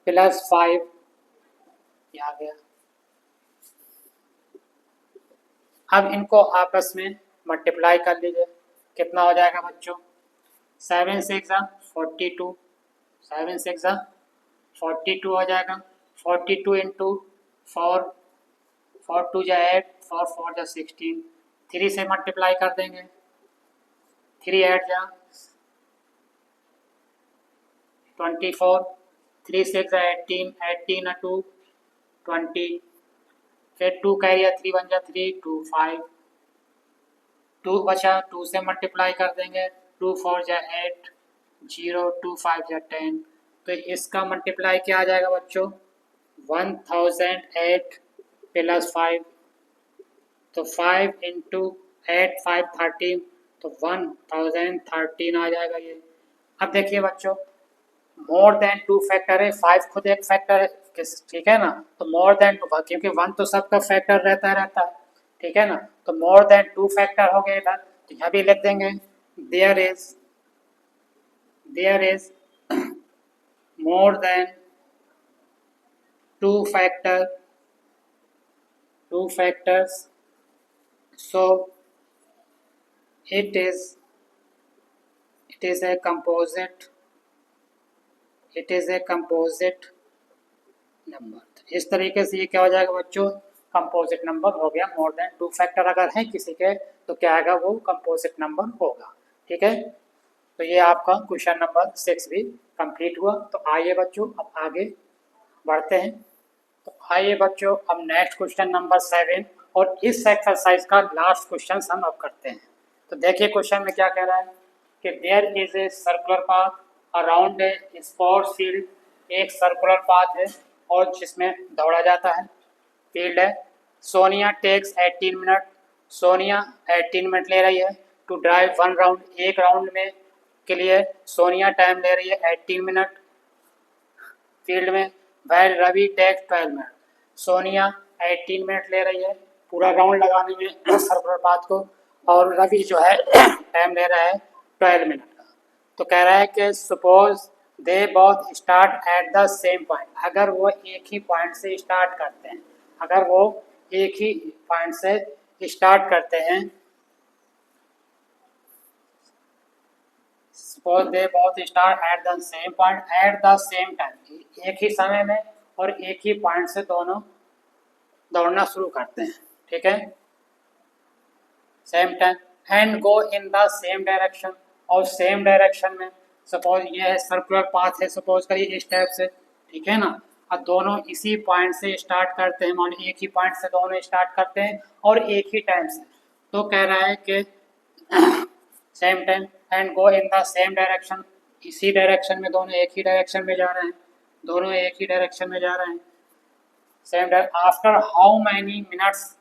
प्लस 5 ये आ गया। अब इनको आपस में मल्टीप्लाई कर लीजिए, कितना हो जाएगा बच्चों, 7 6 42, 7 6 42 हो जाएगा। 42 इंटू 4, 4 2 जा 8, 4 4 जा 16, 3 से मल्टीप्लाई कर देंगे, 3 8 जा 24, 3 6 जा 18, 18 2 20, फिर 2 कैरी 3 1 जा 3, 2 5, 2 बचा, 2 से मल्टीप्लाई कर देंगे, 2 4 जा 8, 0 2 5 जा 10। तो इसका मल्टीप्लाई क्या आ जाएगा बच्चों, 1008 प्लस 5, तो 5 इंटू 8 5 13, तो 1013 आ जाएगा ये। अब देखिए बच्चों, मोर देन 2 फैक्टर है, 5 खुद एक फैक्टर है, ठीक है ना, तो मोर देन 2, क्योंकि 1 तो सबका फैक्टर रहता है, ठीक है ना, तो मोर देन 2 फैक्टर हो गए इधर, तो यहाँ भी लिख देंगे there is more than 2 factors, so it is a composite number. इस तरीके से ये क्या हो जाएगा बच्चों, कंपोजिट नंबर हो गया। मोर देन 2 फैक्टर अगर है किसी के तो क्या आएगा, वो कंपोजिट नंबर होगा। ठीक है, तो ये आपका क्वेश्चन नंबर 6 भी कंप्लीट हुआ। तो आइए बच्चों अब आगे बढ़ते हैं। तो आइए बच्चों अब नेक्स्ट क्वेश्चन नंबर 7 और इस एक्सरसाइज का लास्ट क्वेश्चन हम अब करते हैं। तो देखिए क्वेश्चन में क्या कह रहा है कि there is a circular path around a sports field. एक सर्कुलर पाथ है और जिसमें दौड़ा जाता है, फील्ड है। Sonia takes 18 minute, Sonia 18 minute ले रही है टू ड्राइव 1 राउंड, एक राउंड में के लिए सोनिया टाइम ले रही है 18 मिनट फील्ड में। Well Ravi takes 12 minute, Sonia 18 minute ले रही है पूरा राउंड लगाने में सर्कुलर पाथ को, और रवि जो है टाइम ले रहा है 12 मिनट का। तो कह रहा है कि suppose they both start at the same point. अगर वो एक ही पॉइंट से स्टार्ट करते हैं, अगर वो एक ही पॉइंट से स्टार्ट करते हैं, suppose they both start at the same point at the same time, एक ही समय में और एक ही पॉइंट से दोनों दौड़ना शुरू करते हैं, ठीक है, same time, and go in the same direction, और सेम डायरेक्शन में। सपोज ये है सर्कुलर पाथ है, सपोज करिए इस टाइप से, ठीक है ना, अब दोनों इसी पॉइंट से स्टार्ट करते हैं, मान एक ही पॉइंट से दोनों स्टार्ट करते हैं और एक ही टाइम से। तो कह रहा है कि same time and go in the same direction, इसी डायरेक्शन में दोनों एक ही डायरेक्शन में जा रहे हैं, दोनों एक ही डायरेक्शन में जा रहे हैं, same direction. After how many minutes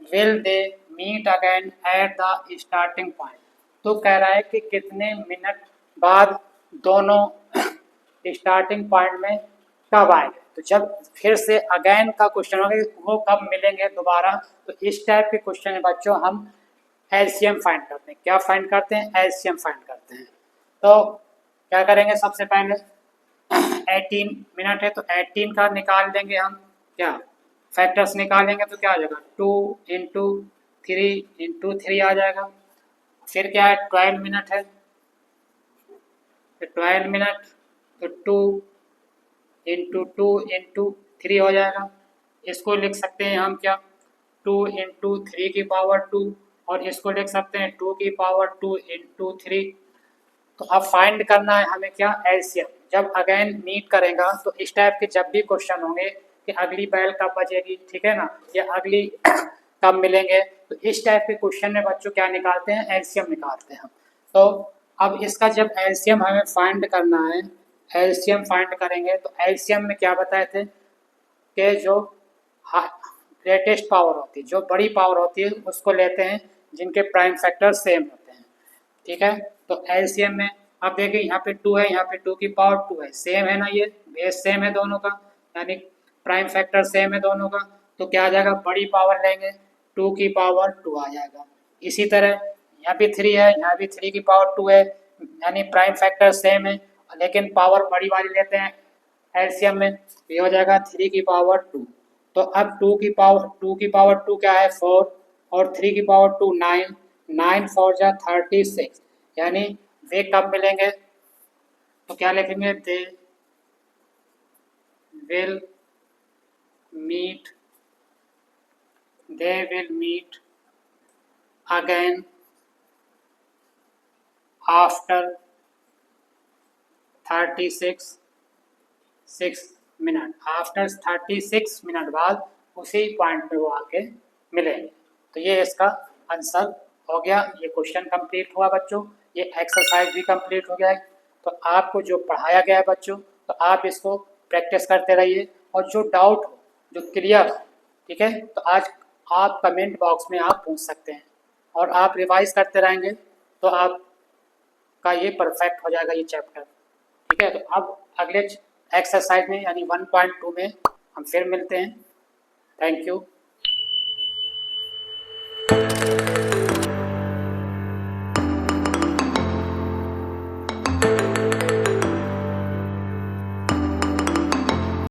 will they meet again at the starting point. तो कह रहा है कि कितने मिनट बाद दोनों स्टार्टिंग पॉइंट में कब आएंगे। तो जब फिर से अगेन का क्वेश्चन होगा वो कब मिलेंगे दोबारा। तो इस टाइप के क्वेश्चन में बच्चों हम एलसीएम फाइंड करते हैं। क्या फाइंड करते हैं, एलसीएम फाइंड करते हैं। तो क्या करेंगे, सबसे पहले 18 मिनट है तो 18 का निकाल देंगे हम, क्या फैक्टर्स निकालेंगे तो क्या आ जाएगा 2 इंटू 3 आ जाएगा। फिर क्या है 12 मिनट है, तो 12 मिनट तो 2 इंटू 2 इंटू 3 हो जाएगा। इसको लिख सकते हैं हम क्या 2 इंटू 3 की पावर 2, और इसको लिख सकते हैं 2 की पावर 2 इंटू 3। तो अब फाइंड करना है हमें क्या एलसीएम। जब अगेन मीट करेगा तो इस टाइप के जब भी क्वेश्चन होंगे कि अगली बैल कब बजेगी, ठीक है ना, या अगली कब मिलेंगे, तो इस टाइप के क्वेश्चन में बच्चों क्या निकालते हैं, एलसीएम निकालते हैं हम। तो अब इसका जब एलसीएम हमें फाइंड करना है, एलसीएम फाइंड करेंगे तो एलसीएम में क्या बताए थे कि जो ग्रेटेस्ट पावर होती है, जो बड़ी पावर होती है उसको लेते हैं जिनके प्राइम फैक्टर सेम होते हैं, ठीक है। तो एलसीएम में अब देखिए यहाँ पे 2 है, यहाँ पे 2 की पावर 2 है, सेम है ना, ये बेस सेम है दोनों का, यानी प्राइम फैक्टर सेम है दोनों का, तो क्या आ जाएगा, बड़ी पावर लेंगे 2 की पावर 2 आ जाएगा। इसी तरह यहाँ भी 3 है, यहाँ भी 3 की पावर 2 है, यानी प्राइम फैक्टर सेम है लेकिन पावर बड़ी वाली लेते हैं एलसीएम में, ये हो जाएगा 3 की पावर 2। तो अब 2 की पावर 2 क्या है, 4, और 3 की पावर 2 9, 9 4 जा 36, यानी वे कब मिलेंगे, तो क्या लिखेंगे, they will meet again after 36 minute, after 36 minute बाद उसी पॉइंट पे वो आके मिलेंगे। तो ये इसका आंसर हो गया, ये क्वेश्चन कंप्लीट हुआ बच्चों, ये एक्सरसाइज भी कंप्लीट हो गया है। तो आपको जो पढ़ाया गया है बच्चों, तो आप इसको प्रैक्टिस करते रहिए, और जो डाउट हो, जो क्लियर हो, ठीक है, तो आज आप कमेंट बॉक्स में आप पूछ सकते हैं, और आप रिवाइज करते रहेंगे तो आपका ये परफेक्ट हो जाएगा ये चैप्टर, ठीक है। तो अब अगले एक्सरसाइज में यानी 1.2 में हम फिर मिलते हैं। Thank you.